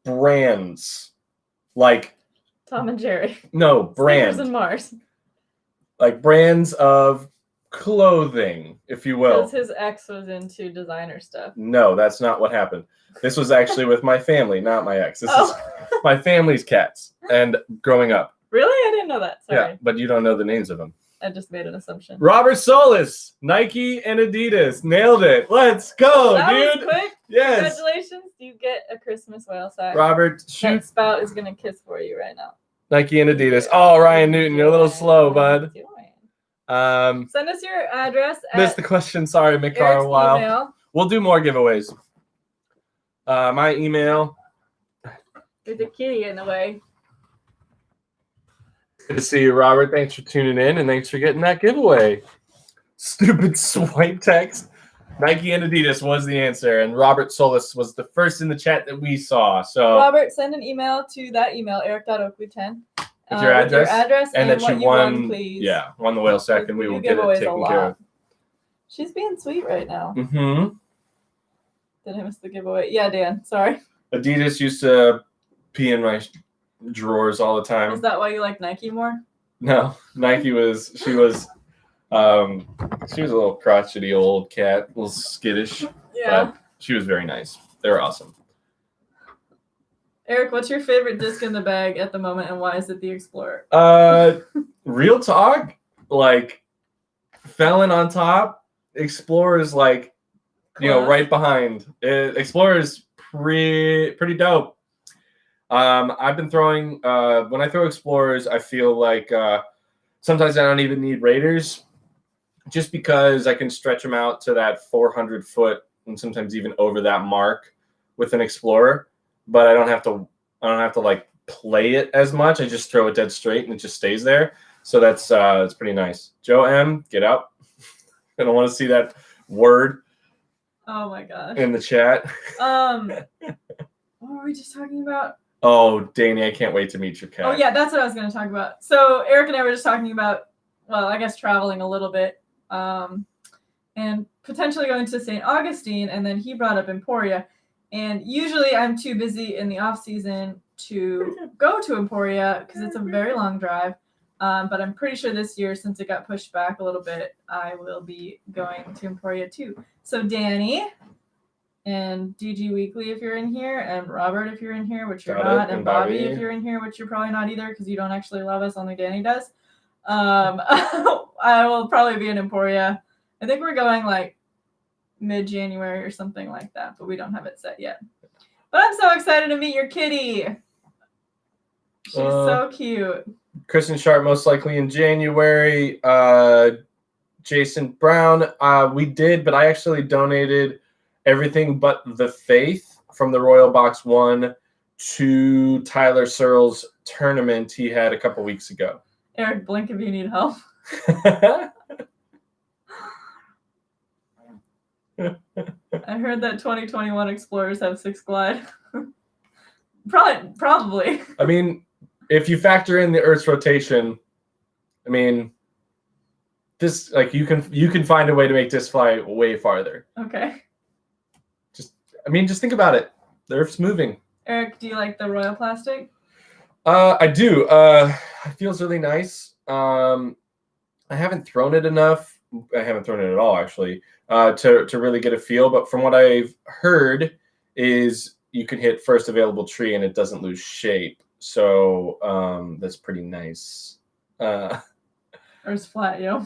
S2: brands. Like,
S1: Tom and Jerry.
S2: no,
S1: Snickers
S2: brand.
S1: and Mars.
S2: Like brands of clothing, if you will.
S1: Because his ex was into designer stuff.
S2: No, that's not what happened. This was actually with my family, not my ex. This is my family's cats and growing up.
S1: Really? I didn't know that. Sorry.
S2: Yeah, but you don't know the names of them.
S1: I just made an assumption.
S2: Robert Solis, Nike and Adidas. Nailed it. Let's go,
S1: That
S2: dude.
S1: was quick.
S2: Yes.
S1: Congratulations. You get a Christmas whale sack.
S2: Robert,
S1: That
S2: shoot.
S1: spout is going to kiss for you right now.
S2: Nike and Adidas. Oh, Ryan Newton, you're a little slow, bud.
S1: Send us your address
S2: Missed
S1: at
S2: the question. Sorry, Mikar,
S1: Eric's
S2: a while.
S1: email.
S2: We'll do more giveaways. My email.
S1: There's a kitty in the way.
S2: Good to see you, Robert. Thanks for tuning in, and thanks for getting that giveaway. Stupid swipe text. Nike and Adidas was the answer, and Robert Solis was the first in the chat that we saw. So
S1: Robert, send an email to that email, eric.oakley10.
S2: With your address,
S1: and
S2: that
S1: what
S2: you won,
S1: please.
S2: yeah, won the whale sack, and we
S1: do
S2: will get it
S1: giveaways a
S2: taken
S1: lot.
S2: care of.
S1: She's being sweet right now.
S2: Mm-hmm.
S1: Did I miss the giveaway? Yeah, Dan. Sorry.
S2: Adidas used to pee in my drawers all the time.
S1: Is that why you like Nike more?
S2: No, Nike was she was a little crotchety old cat, a little skittish,
S1: Yeah.
S2: but she was very nice. They were awesome.
S1: Eric, what's your favorite disc in the bag at the moment, and why is it the Explorer?
S2: Real talk, like Felon on top, Explorer's like, right behind. Explorer's pretty dope. I've been throwing when I throw Explorers, I feel like sometimes I don't even need Raiders, just because I can stretch them out to that 400 foot and sometimes even over that mark with an Explorer. But I don't have to like play it as much. I just throw it dead straight and it just stays there. So that's pretty nice. Joe M, get up. I don't want to see that word.
S1: Oh my gosh.
S2: In the chat.
S1: What were we just talking about?
S2: Oh, Danny, I can't wait to meet your cat.
S1: Oh yeah, that's what I was going to talk about. So Eric and I were just talking about, well, I guess traveling a little bit, and potentially going to St. Augustine, and then he brought up Emporia. And usually I'm too busy in the off season to go to Emporia because it's a very long drive. But I'm pretty sure this year, since it got pushed back a little bit, I will be going to Emporia too. So Danny and DG Weekly, if you're in here, and Robert, if you're in here, which you're not, and Bobby, if you're in here, which you're probably not either because you don't actually love us, only Danny does. I will probably be in Emporia. I think we're going like mid-January or something like that, but we don't have it set yet. But I'm so excited to meet your kitty. She's so cute.
S2: Kristen Sharp, most likely in January. Jason Brown, we did, but I actually donated everything but the Faith from the Royal Box 1 to Tyler Searle's tournament he had a couple weeks ago.
S1: Eric, blink if you need help. I heard that 2021 Explorers have 6 glide. Probably.
S2: I mean, if you factor in the Earth's rotation, I mean, this you can find a way to make this fly way farther.
S1: Okay.
S2: Just think about it. The Earth's moving.
S1: Eric, do you like the Royal plastic?
S2: I do. It feels really nice. I haven't thrown it enough. I haven't thrown it at all, actually, to really get a feel. But from what I've heard, is you can hit first available tree and it doesn't lose shape. So that's pretty nice.
S1: Earth's flat, yo.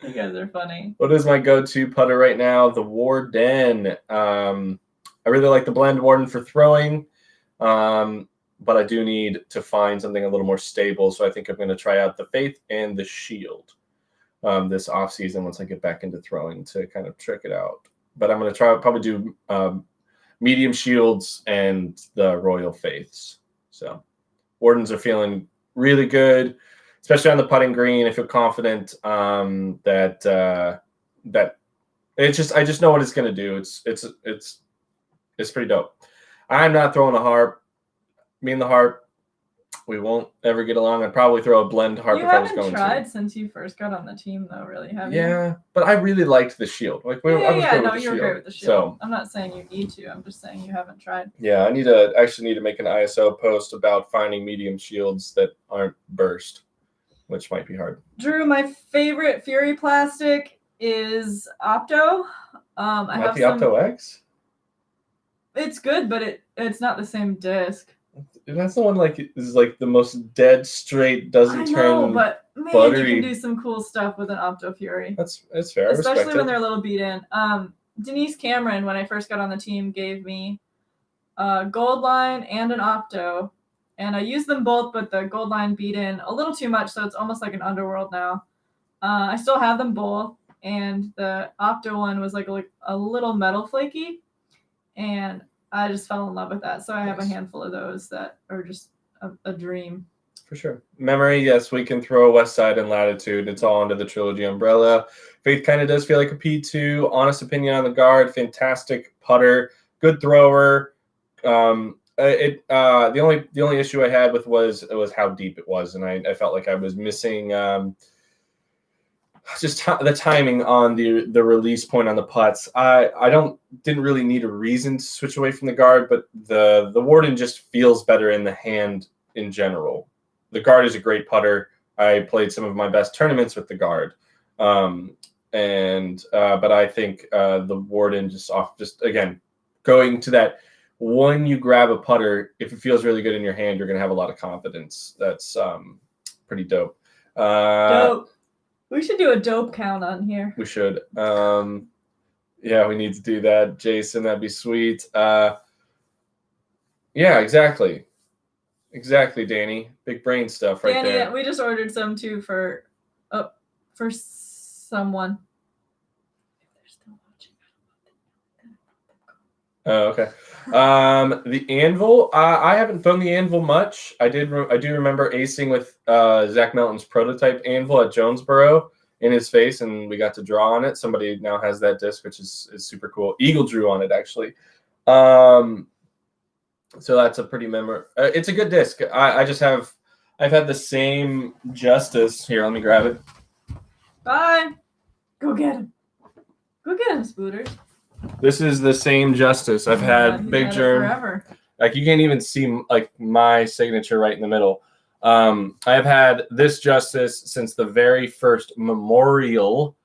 S1: You guys are funny.
S2: What is my go-to putter right now? The Warden. I really like the Blend Warden for throwing, but I do need to find something a little more stable. So I think I'm going to try out the Faith and the Shield this off season once I get back into throwing to kind of trick it out. But I'm going to probably do medium shields and the Royal Faiths. So Wardens are feeling really good, especially on the putting green. I feel confident that it's just, I just know what it's going to do. It's pretty dope. I'm not throwing a harp. Me and the harp, we won't ever get along. I'd probably throw a blend harp if I was going to.
S1: You haven't tried since you first got on the team, though, really, have you?
S2: Yeah, but I really liked the Shield. Like,
S1: no, you're great with the Shield. So, I'm not saying you need to. I'm just saying you haven't tried.
S2: Yeah, I actually need to make an ISO post about finding medium shields that aren't burst, which might be hard.
S1: Drew, my favorite Fury plastic is Opto. I have
S2: the Opto X?
S1: It's good, but it's not the same disc.
S2: That's the one is like the most dead straight, doesn't turn.
S1: But man,
S2: buttery.
S1: You can do some cool stuff with an Opto Fury.
S2: That's fair.
S1: Especially when they're a little beat in. Denise Cameron, when I first got on the team, gave me a gold line and an Opto, and I used them both, but the gold line beat in a little too much, so it's almost like an Underworld now. I still have them both, and the Opto one was like a little metal flaky, and I just fell in love with that. So I have a handful of those that are just a dream.
S2: For sure. Memory, yes, we can throw West Side and Latitude. It's all under the Trilogy umbrella. Faith kind of does feel like a P2. Honest opinion on the guard. Fantastic putter. Good thrower. The only issue I had with was how deep it was, and I felt like I was missing just the timing on the release point on the putts. I didn't really need a reason to switch away from the guard, but the Warden just feels better in the hand in general. The guard is a great putter. I played some of my best tournaments with the guard, but I think the Warden just again going to that. When you grab a putter, if it feels really good in your hand, you're gonna have a lot of confidence. That's pretty dope.
S1: Dope. We should do a dope count on here.
S2: We should. Yeah, we need to do that, Jason. That'd be sweet. Yeah, exactly. Exactly, Danny. Big brain stuff right
S1: Danny,
S2: there.
S1: we just ordered some too for someone.
S2: Oh, okay. The anvil. I haven't thrown the anvil much. I do remember acing with Zach Melton's prototype anvil at Jonesboro in his face, and we got to draw on it. Somebody now has that disc, which is super cool. Eagle drew on it actually. So that's a pretty it's a good disc. I've had the same Justice here. Let me grab it.
S1: Bye. Go get him. Go get him, Spooters.
S2: This is the same Justice. I've had Big Germ.
S1: Forever.
S2: Like you can't even see like my signature right in the middle. I have had this Justice since the very first Memorial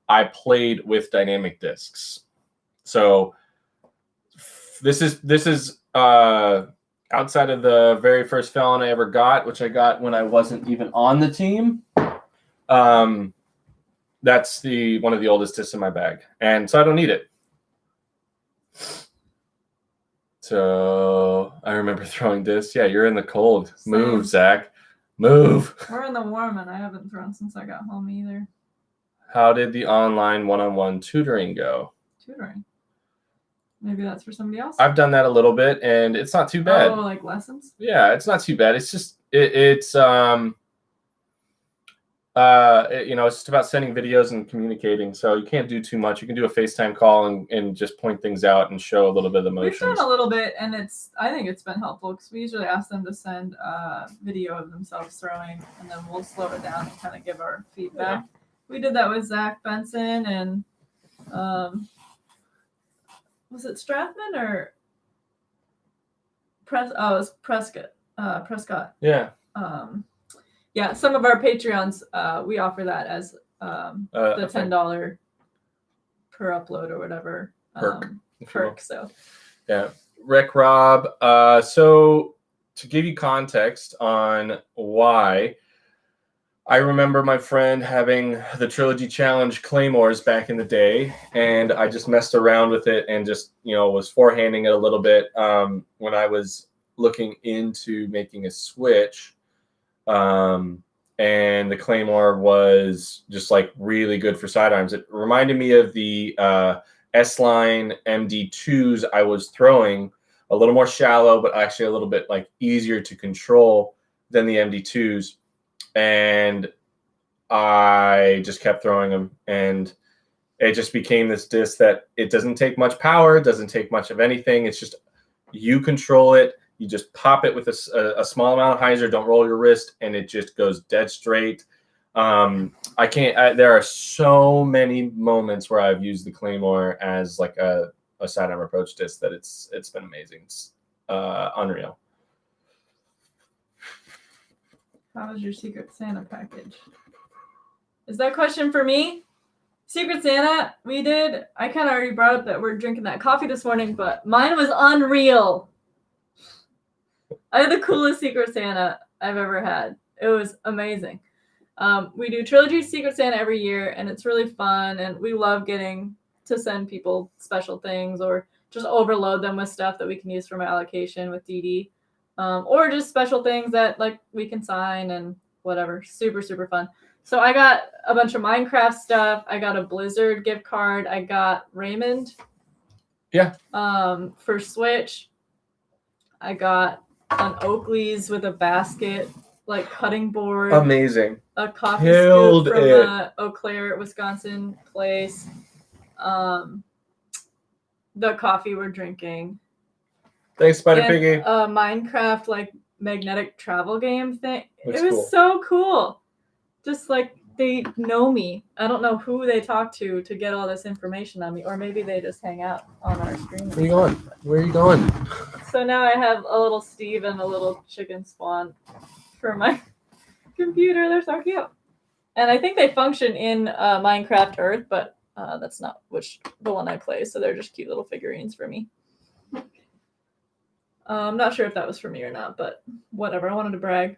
S2: I played with dynamic discs. So this is outside of the very first Felon I ever got, which I got when I wasn't even on the team. That's one of the oldest discs in my bag, and so I don't need it. So I remember throwing discs. Yeah, you're in the cold.
S1: Same.
S2: Move, Zach. Move.
S1: We're in the warm, and I haven't thrown since I got home either.
S2: How did the online one-on-one tutoring go?
S1: Tutoring. Maybe that's for somebody else.
S2: I've done that a little bit, and it's not too bad.
S1: Oh, like lessons?
S2: Yeah, it's not too bad. It's just it's it's just about sending videos and communicating. So you can't do too much. You can do a FaceTime call and just point things out and show a little bit of emotions.
S1: We've done a little bit, and I think it's been helpful because we usually ask them to send a video of themselves throwing, and then we'll slow it down and kind of give our feedback. Yeah. We did that with Zach Benson and was it Strathman or it was Prescott.
S2: Yeah.
S1: Yeah, some of our Patreons, we offer that as the $10 per upload or whatever perk. So,
S2: yeah, Rick Rob. So to give you context on why, I remember my friend having the Trilogy Challenge Claymores back in the day, and I just messed around with it and just was forehanding it a little bit when I was looking into making a Switch. And the Claymore was just like really good for sidearms. It reminded me of the S-Line MD2s I was throwing, a little more shallow, but actually a little bit like easier to control than the MD2s. And I just kept throwing them, and it just became this disc that it doesn't take much power, it doesn't take much of anything. It's just you control it. You just pop it with a small amount of hyzer. Don't roll your wrist, and it just goes dead straight. There are so many moments where I've used the Claymore as like a sidearm approach disc that it's been amazing. It's unreal.
S1: How was your Secret Santa package? Is that question for me? Secret Santa, I kind of already brought up that we're drinking that coffee this morning, but mine was unreal. I had the coolest Secret Santa I've ever had. It was amazing. We do Trilogy Secret Santa every year, and it's really fun, and we love getting to send people special things or just overload them with stuff that we can use for my allocation with DD, or just special things that like we can sign and whatever. Super, super fun. So I got a bunch of Minecraft stuff. I got a Blizzard gift card. I got Raymond.
S2: Yeah.
S1: For Switch. I got an Oakleys with a basket, like cutting board.
S2: Amazing.
S1: A coffee
S2: Killed
S1: scoop from
S2: it.
S1: Eau Claire, Wisconsin place. The coffee we're drinking.
S2: Thanks, Spider
S1: and
S2: Piggy.
S1: A Minecraft like magnetic travel game thing.
S2: Looks
S1: it was
S2: cool.
S1: so cool. Just like they know me. I don't know who they talk to get all this information on me, or maybe they just hang out on our stream.
S2: Where are you going? Where are you going?
S1: So now I have a little Steve and a little chicken spawn for my computer. They're so cute. And I think they function in Minecraft Earth, but that's not the one I play. So they're just cute little figurines for me. I'm not sure if that was for me or not, but whatever. I wanted to brag.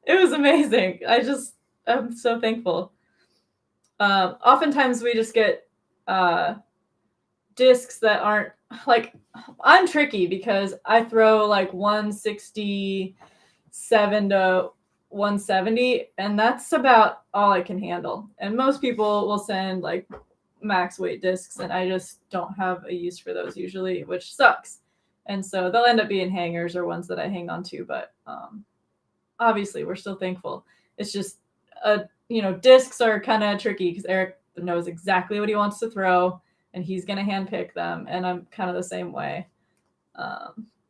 S1: It was amazing. I'm so thankful. Oftentimes we just get discs that aren't like, I'm tricky because I throw like 167 to 170, and that's about all I can handle. And most people will send like max weight discs, and I just don't have a use for those usually, which sucks. And so they'll end up being hangers or ones that I hang on to, but obviously we're still thankful. It's just discs are kind of tricky because Eric knows exactly what he wants to throw, and he's gonna handpick them, and I'm kind of the same way.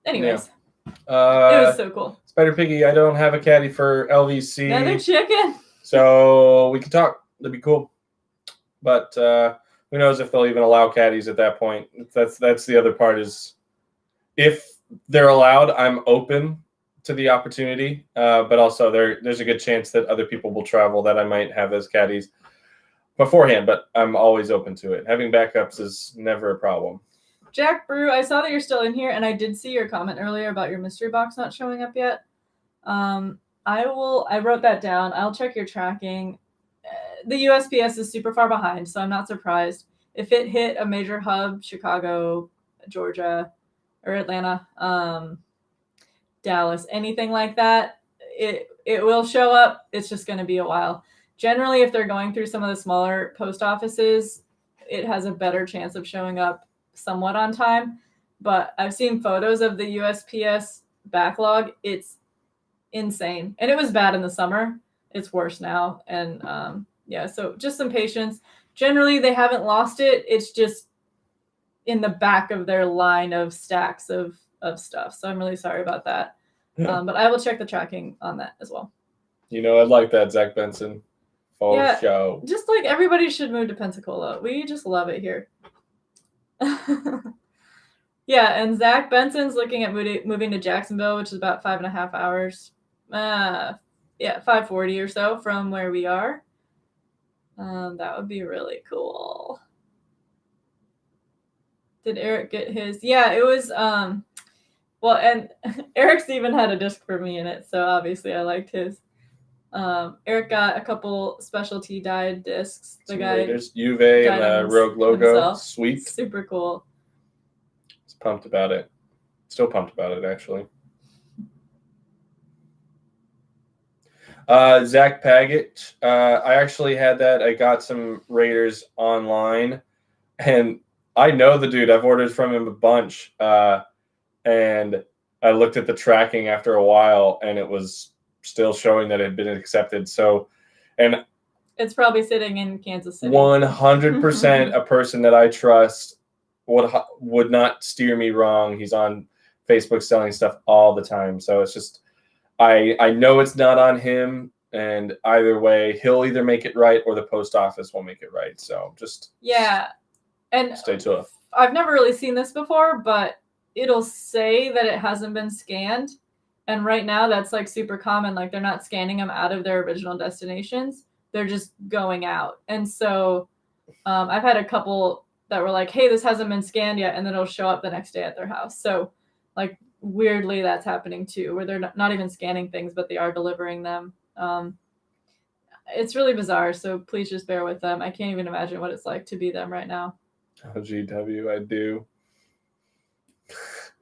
S1: Anyways, it was so cool.
S2: Spider Piggy, I don't have a caddy for LVC.
S1: Another chicken.
S2: So we can talk. That'd be cool. But who knows if they'll even allow caddies at that point. That's the other part is if they're allowed, I'm open to the opportunity. But also there's a good chance that other people will travel that I might have as caddies beforehand, but I'm always open to it. Having backups is never a problem.
S1: Jack Brew, I saw that you're still in here, and I did see your comment earlier about your mystery box not showing up yet. I wrote that down. I'll check your tracking. The USPS is super far behind, so I'm not surprised. If it hit a major hub, Chicago, Georgia, or Atlanta, Dallas, anything like that, it will show up. It's just going to be a while. Generally, if they're going through some of the smaller post offices, it has a better chance of showing up somewhat on time. But I've seen photos of the USPS backlog. It's insane. And it was bad in the summer. It's worse now. And so just some patience. Generally, they haven't lost it. It's just in the back of their line of stacks of stuff. So I'm really sorry about that.
S2: Yeah.
S1: But I will check the tracking on that as well.
S2: I'd like that, Zach Benson. Show.
S1: Just like everybody should move to Pensacola. We just love it here. Yeah, and Zach Benson's looking at moving to Jacksonville, which is about 5.5 hours. 5:40 or so from where we are. That would be really cool. Did Eric get his? Yeah, it was and Eric's even had a disc for me in it, so obviously I liked his. Eric got a couple specialty dyed discs. The guy
S2: Juve and the Rogue logo. Himself. Sweet.
S1: Super cool.
S2: I was pumped about it. Still pumped about it, actually. Zach Paget. I actually had that. I got some Raiders online, and I know the dude. I've ordered from him a bunch, and I looked at the tracking after a while, and it was still showing that it had been accepted. So, and
S1: it's probably sitting in Kansas City.
S2: 100% a person that I trust would not steer me wrong. He's on Facebook selling stuff all the time. So it's just, I know it's not on him, and either way, he'll either make it right or the post office will make it right. So just
S1: and
S2: stay tuned.
S1: I've never really seen this before, but it'll say that it hasn't been scanned. And right now that's like super common. Like they're not scanning them out of their original destinations. They're just going out. And so I've had a couple that were like, hey, this hasn't been scanned yet. And then it'll show up the next day at their house. So like weirdly that's happening too, where they're not even scanning things, but they are delivering them. It's really bizarre. So please just bear with them. I can't even imagine what it's like to be them right now.
S2: Oh, GW, I do.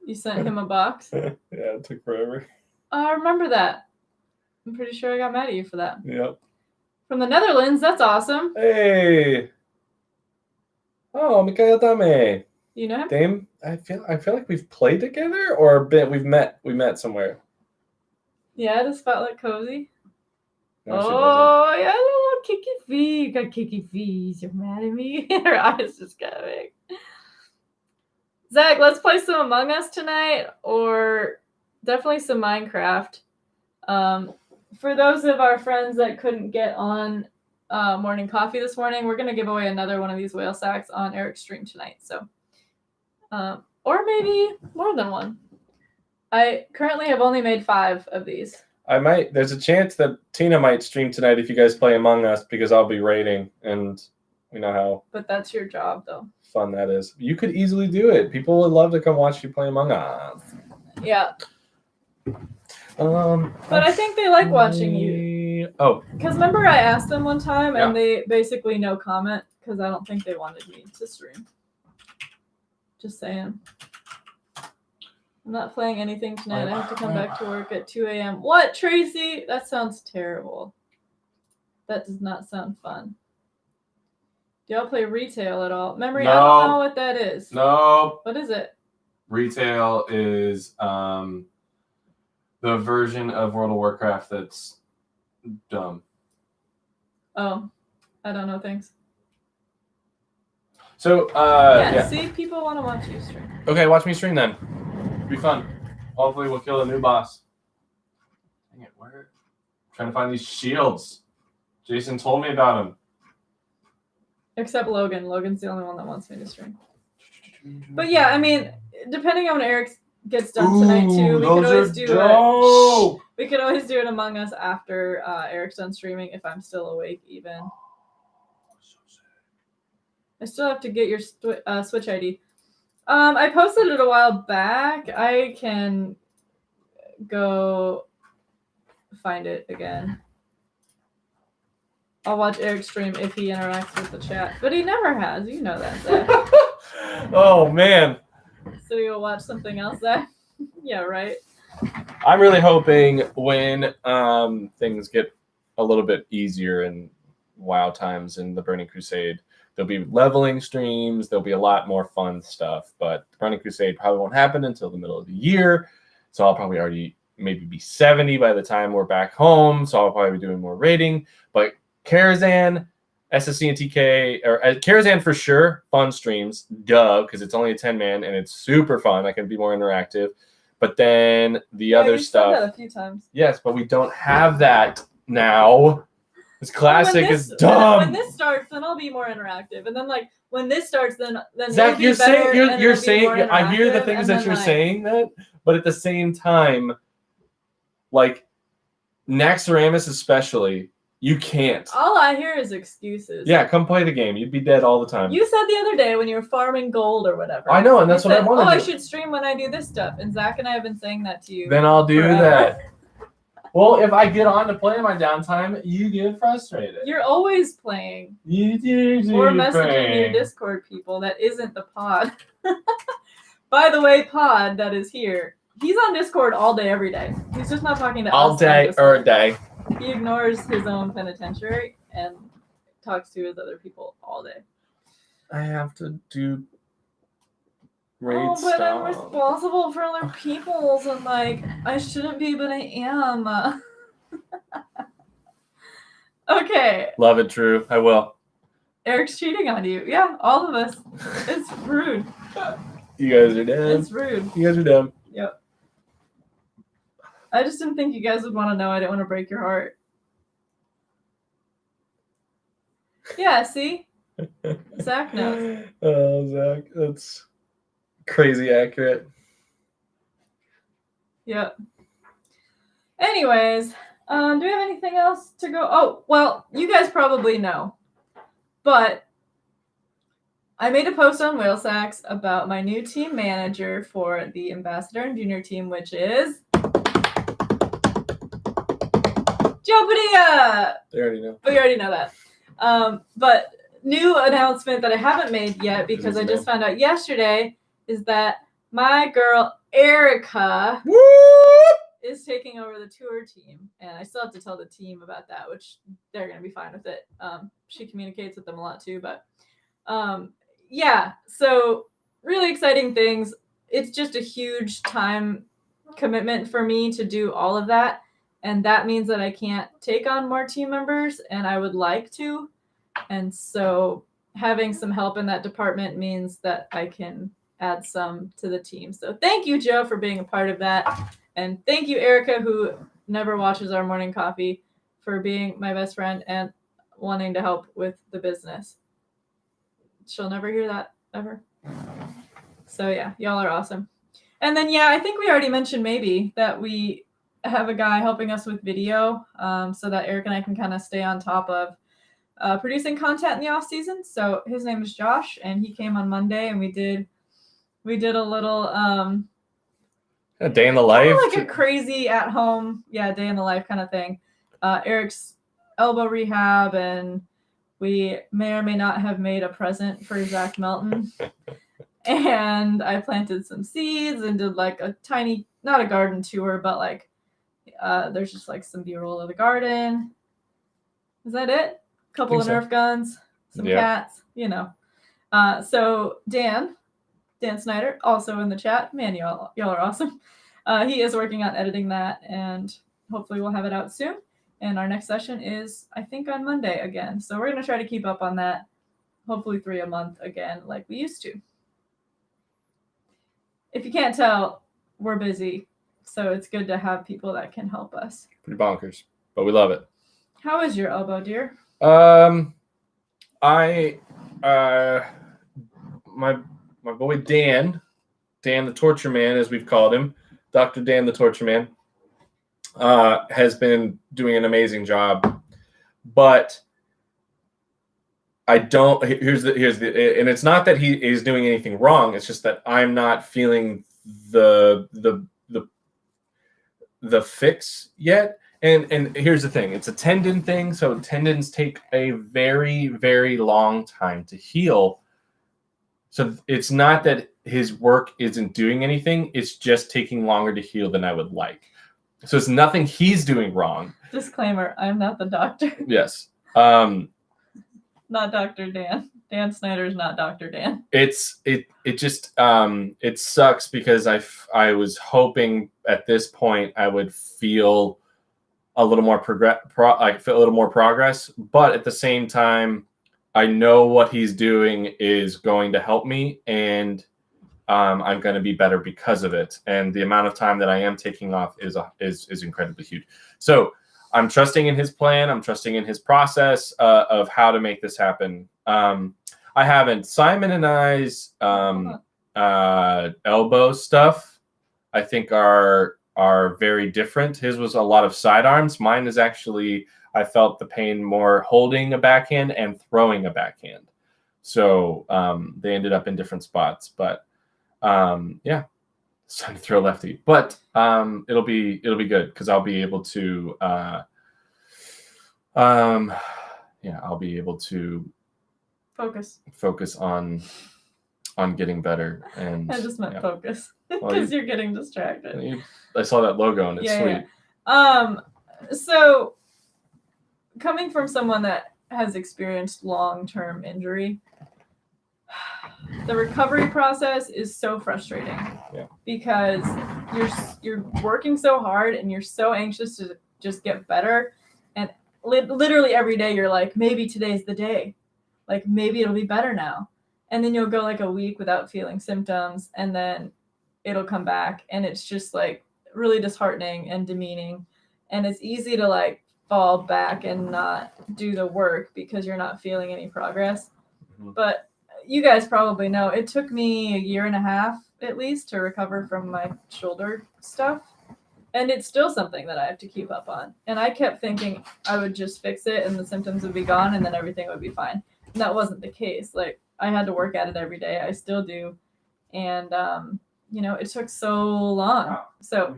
S1: You sent him a box?
S2: Yeah, it took forever.
S1: I remember that. I'm pretty sure I got mad at you for that.
S2: Yep.
S1: From the Netherlands, that's awesome.
S2: Hey. Oh, Mikael Dame.
S1: You know him?
S2: Dame, I feel like we've played together or we've met somewhere.
S1: Yeah, does Spot look cozy?
S2: No,
S1: oh, yeah, little Kiki V. You got Kiki V's. You're mad at me? Her eyes just got big. Zach, let's play some Among Us tonight, or definitely some Minecraft. for those of our friends that couldn't get on morning coffee this morning, we're going to give away another one of these whale sacks on Eric's stream tonight. So, or maybe more than one. I currently have only made 5 of these.
S2: There's a chance that Tina might stream tonight if you guys play Among Us, because I'll be raiding, and we know how.
S1: But that's your job, though.
S2: Fun that is. You could easily do it. People would love to come watch you play Among Us.
S1: Yeah. But I think they like watching you.
S2: Oh.
S1: Because remember I asked them one time,
S2: Yeah.
S1: and they basically no comment, because I don't think they wanted me to stream. Just saying. I'm not playing anything tonight. I have to come back to work at 2 a.m. What, Tracy? That sounds terrible. That does not sound fun. Do y'all play retail at all? Memory,
S2: No.
S1: I don't know what that is.
S2: No.
S1: What is it?
S2: Retail is the version of World of Warcraft that's dumb.
S1: Oh, I don't know. Thanks.
S2: So,
S1: yeah. See, people want to watch you stream.
S2: Okay, watch me stream then. It'll be fun. Hopefully, we'll kill a new boss. Dang it, where? I'm trying to find these shields. Jason told me about them.
S1: Except Logan. Logan's the only one that wants me to stream. But yeah, I mean, depending on when Eric gets done tonight too, we could always do it. We could always do it Among Us after Eric's done streaming if I'm still awake. Even. I still have to get your Switch ID. I posted it a while back. I can go find it again. I'll watch Eric stream if he interacts with the chat. But he never has. You know that, Zach.
S2: Oh, man.
S1: So you'll watch something else, Zach? Yeah, right?
S2: I'm really hoping when things get a little bit easier in WoW times in the Burning Crusade, there'll be leveling streams. There'll be a lot more fun stuff. But the Burning Crusade probably won't happen until the middle of the year. So I'll probably already maybe be 70 by the time we're back home. So I'll probably be doing more raiding. But Karazhan, SSC and TK, or Karazhan for sure, fun streams, duh, because it's only a 10-man and it's super fun. I can be more interactive. But then the other stuff.
S1: Said that a few times.
S2: Yes, but we don't have that now. This classic is dumb.
S1: When this starts, then I'll be more interactive, and then like when this starts, then
S2: Zach, you're saying I hear the things that you're
S1: like,
S2: saying that, but at the same time, like Naxxramas especially, you can't.
S1: All I hear is excuses.
S2: Yeah, come play the game. You'd be dead all the time.
S1: You said the other day when you were farming gold or whatever.
S2: I know, and that's what I want to do.
S1: I should stream when I do this stuff, and Zach and I have been saying that to you.
S2: Then I'll do
S1: forever.
S2: that. Well, if I get on to play in my downtime, you get frustrated.
S1: You're always playing.
S2: You do
S1: or messaging your Discord people that isn't the pod. By the way, pod that is here. He's on Discord all day, every day. He's just not talking to us.
S2: All day or a day.
S1: He ignores his own penitentiary and talks to his other people all day.
S2: I have to do raid
S1: but
S2: stuff.
S1: I'm responsible for other people's, and like I shouldn't be, but I am. Okay.
S2: Love it, Drew. I will.
S1: Eric's cheating on you. Yeah, all of us. It's rude.
S2: You guys are dumb.
S1: It's rude.
S2: You guys are dumb.
S1: Yep. I just didn't think you guys would want to know. I didn't want to break your heart. Yeah, see? Zach knows.
S2: Oh, Zach, that's crazy accurate.
S1: Yep. Anyways, do we have anything else to go? Oh, well, you guys probably know, but I made a post on Whale Sacks about my new team manager for the Ambassador and Junior team, which is Joe Padilla.
S2: They already know.
S1: We already know that. But new announcement that I haven't made yet because I just found out yesterday is that my girl Erica is taking over the tour team, and I still have to tell the team about that, which they're gonna be fine with it. She communicates with them a lot too, but yeah, so really exciting things. It's just a huge time commitment for me to do all of that, and that means that I can't take on more team members, and I would like to, and so having some help in that department means that I can add some to the team. So thank you, Joe, for being a part of that. And thank you, Erica, who never watches our morning coffee, for being my best friend and wanting to help with the business. She'll never hear that ever. So yeah, y'all are awesome. And then I think we already mentioned maybe that we have a guy helping us with video, so that Eric and I can kind of stay on top of producing content in the off season. So his name is Josh, and he came on Monday, and we did a little
S2: A day in the life.
S1: like a crazy at home, day in the life kind of thing. Eric's elbow rehab, and we may or may not have made a present for Zach Melton. And I planted some seeds and did like a tiny, not a garden tour, but like there's just like some B-roll of the garden. Is that it? A couple of Nerf guns, some cats, So Dan Snyder, also in the chat. Man, y'all are awesome. He is working on editing that, and hopefully we'll have it out soon. And our next session is, I think, on Monday again. So we're going to try to keep up on that. Hopefully 3 a month again, like we used to. If you can't tell, we're busy. So it's good to have people that can help us.
S2: Pretty bonkers, but we love it.
S1: How is your elbow, dear?
S2: My boy Dan the Torture Man, as we've called him, Dr. Dan the Torture Man, has been doing an amazing job. But I don't. Here's the, and it's not that he is doing anything wrong. It's just that I'm not feeling the fix yet. And here's the thing. It's a tendon thing, so tendons take a very, very long time to heal. So it's not that his work isn't doing anything. It's just taking longer to heal than I would like. So it's nothing he's doing wrong. Disclaimer,
S1: I'm not the doctor.
S2: Yes.
S1: Not Dr. Dan. Dan Snyder's not Dr. Dan.
S2: It just it sucks because I was hoping at this point I would feel a little more progress, but at the same time I know what he's doing is going to help me, and I'm going to be better because of it. And the amount of time that I am taking off is incredibly huge. So I'm trusting in his plan. I'm trusting in his process of how to make this happen. I haven't. Simon and I's elbow stuff, I think, are very different. His was a lot of sidearms. Mine is actually, I felt the pain more holding a backhand and throwing a backhand. So they ended up in different spots. But it's time to throw lefty. But it'll be good because I'll be able to I'll be able to focus on getting better. And
S1: I just meant focus because you're getting distracted.
S2: I saw that logo and it's sweet.
S1: Yeah. So coming from someone that has experienced long-term injury, the recovery process is so frustrating.
S2: Yeah.
S1: Because you're working so hard and you're so anxious to just get better, and literally every day you're like, maybe today's the day, like maybe it'll be better now, and then you'll go like a week without feeling symptoms, and then it'll come back, and it's just like really disheartening and demeaning, and it's easy to like fall back and not do the work because you're not feeling any progress. Mm-hmm. But you guys probably know it took me 1.5 years at least to recover from my shoulder stuff. And it's still something that I have to keep up on. And I kept thinking I would just fix it and the symptoms would be gone and then everything would be fine. And that wasn't the case. Like, I had to work at it every day. I still do. And, it took so long. So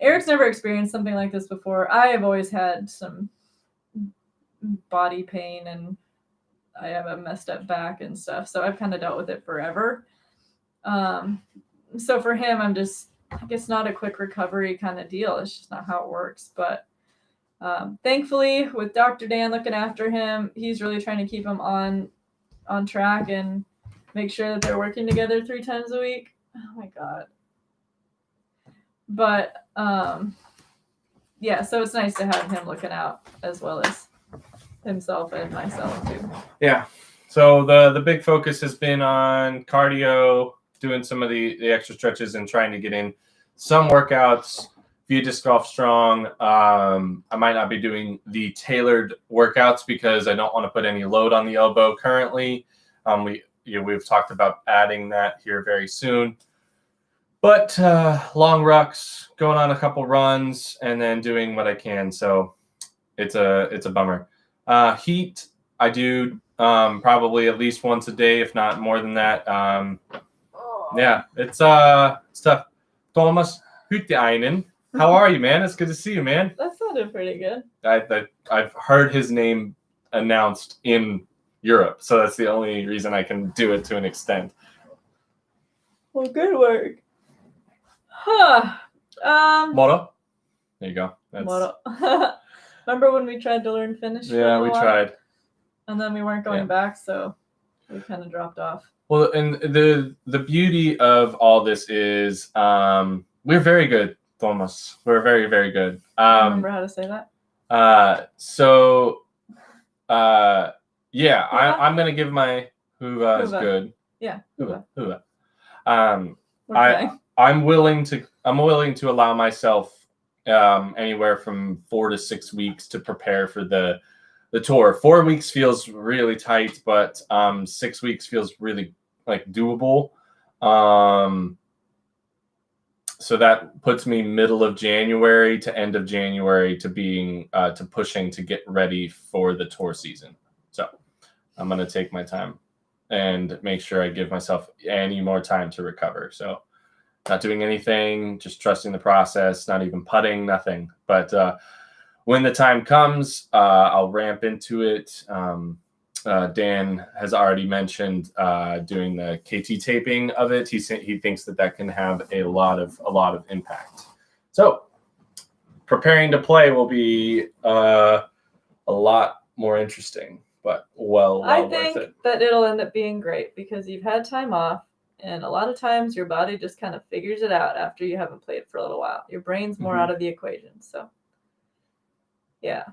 S1: Eric's never experienced something like this before. I have always had some body pain and I have a messed up back and stuff. So I've kind of dealt with it forever. So for him, I'm just, I guess, not a quick recovery kind of deal. It's just not how it works. But thankfully, with Dr. Dan looking after him, he's really trying to keep him on track and make sure that they're working together 3 times a week. Oh my God. But so it's nice to have him looking out as well as himself and myself too. Yeah.
S2: So the big focus has been on cardio, doing some of the extra stretches and trying to get in some workouts be a disc golf strong. I might not be doing the tailored workouts because I don't want to put any load on the elbow currently. We've talked about adding that here very soon. But long rucks, going on a couple runs, and then doing what I can. So it's a bummer. Heat, I do probably at least once a day, if not more than that. Yeah, it's tough. Thomas Hütteinen, how are you, man? It's good to see you, man.
S1: That sounded pretty good.
S2: I've heard his name announced in Europe, so that's the only reason I can do it to an extent.
S1: Well, good work. Huh.
S2: Moro. There you go.
S1: Moro. Remember when we tried to learn Finnish?
S2: Yeah, we tried.
S1: And then we weren't going back, so we kind of dropped off.
S2: Well, and the beauty of all this is we're very good, Thomas. We're very, very good.
S1: Remember how to say that?
S2: Yeah, I'm gonna give my huva is good.
S1: Yeah,
S2: huva. I'm willing to allow myself anywhere from 4 to 6 weeks to prepare for the tour. 4 weeks feels really tight, but 6 weeks feels really like doable. So that puts me middle of January to end of January to being to pushing to get ready for the tour season. So I'm gonna take my time and make sure I give myself any more time to recover. So not doing anything, just trusting the process, not even putting, nothing. But when the time comes, I'll ramp into it. Dan has already mentioned doing the KT taping of it. He thinks that can have a lot of impact. So preparing to play will be a lot more interesting, but well
S1: I
S2: worth
S1: think
S2: it.
S1: that it'll end up being great because you've had time off, and a lot of times your body just kind of figures it out after you haven't played for a little while. Your brain's more out of the equation. So yeah.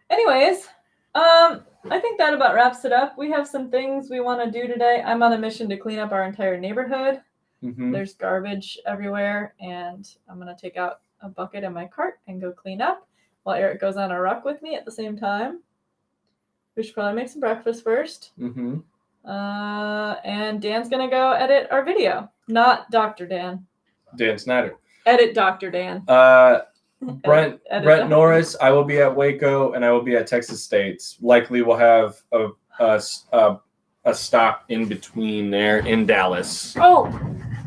S1: Anyways, I think that about wraps it up. We have some things we want to do today. I'm on a mission to clean up our entire neighborhood. There's garbage everywhere, and I'm going to take out a bucket in my cart and go clean up while Eric goes on a ruck with me at the same time. We should probably make some breakfast first. And Dan's going to go edit our video. Not Dr. Dan.
S2: Dan Snyder.
S1: Edit Dr. Dan.
S2: Brent Norris, I will be at Waco and I will be at Texas State. Likely we'll have a stop in between there in Dallas.
S1: Oh,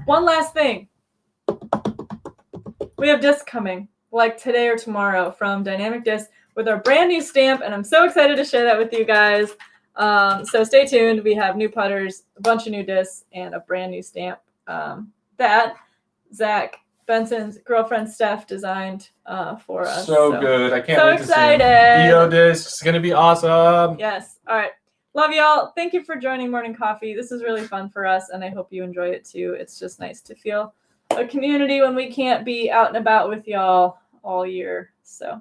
S1: one last thing. We have discs coming, like today or tomorrow, from Dynamic Disc with our brand new stamp, and I'm so excited to share that with you guys. So stay tuned. We have new putters, a bunch of new discs, and a brand new stamp that Zach Benson's girlfriend Steph designed for us.
S2: So good. I can't
S1: so
S2: wait
S1: excited.
S2: to see EO discs. It's going to be awesome.
S1: Yes. All right. Love y'all. Thank you for joining Morning Coffee. This is really fun for us, and I hope you enjoy it too. It's just nice to feel a community when we can't be out and about with y'all all year. So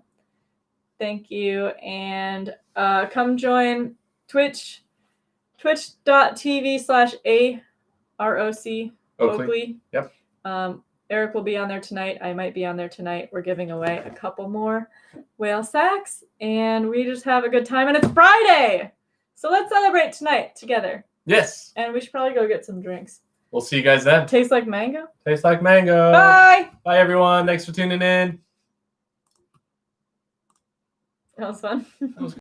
S1: thank you. And come join Twitch, twitch.tv/AROC Oakley.
S2: Yep.
S1: Eric will be on there tonight. I might be on there tonight. We're giving away a couple more whale sacks, and we just have a good time. And it's Friday, so let's celebrate tonight together.
S2: Yes.
S1: And we should probably go get some drinks.
S2: We'll see you guys then.
S1: Tastes like mango.
S2: Tastes like mango.
S1: Bye.
S2: Bye, everyone. Thanks for tuning in.
S1: That was fun.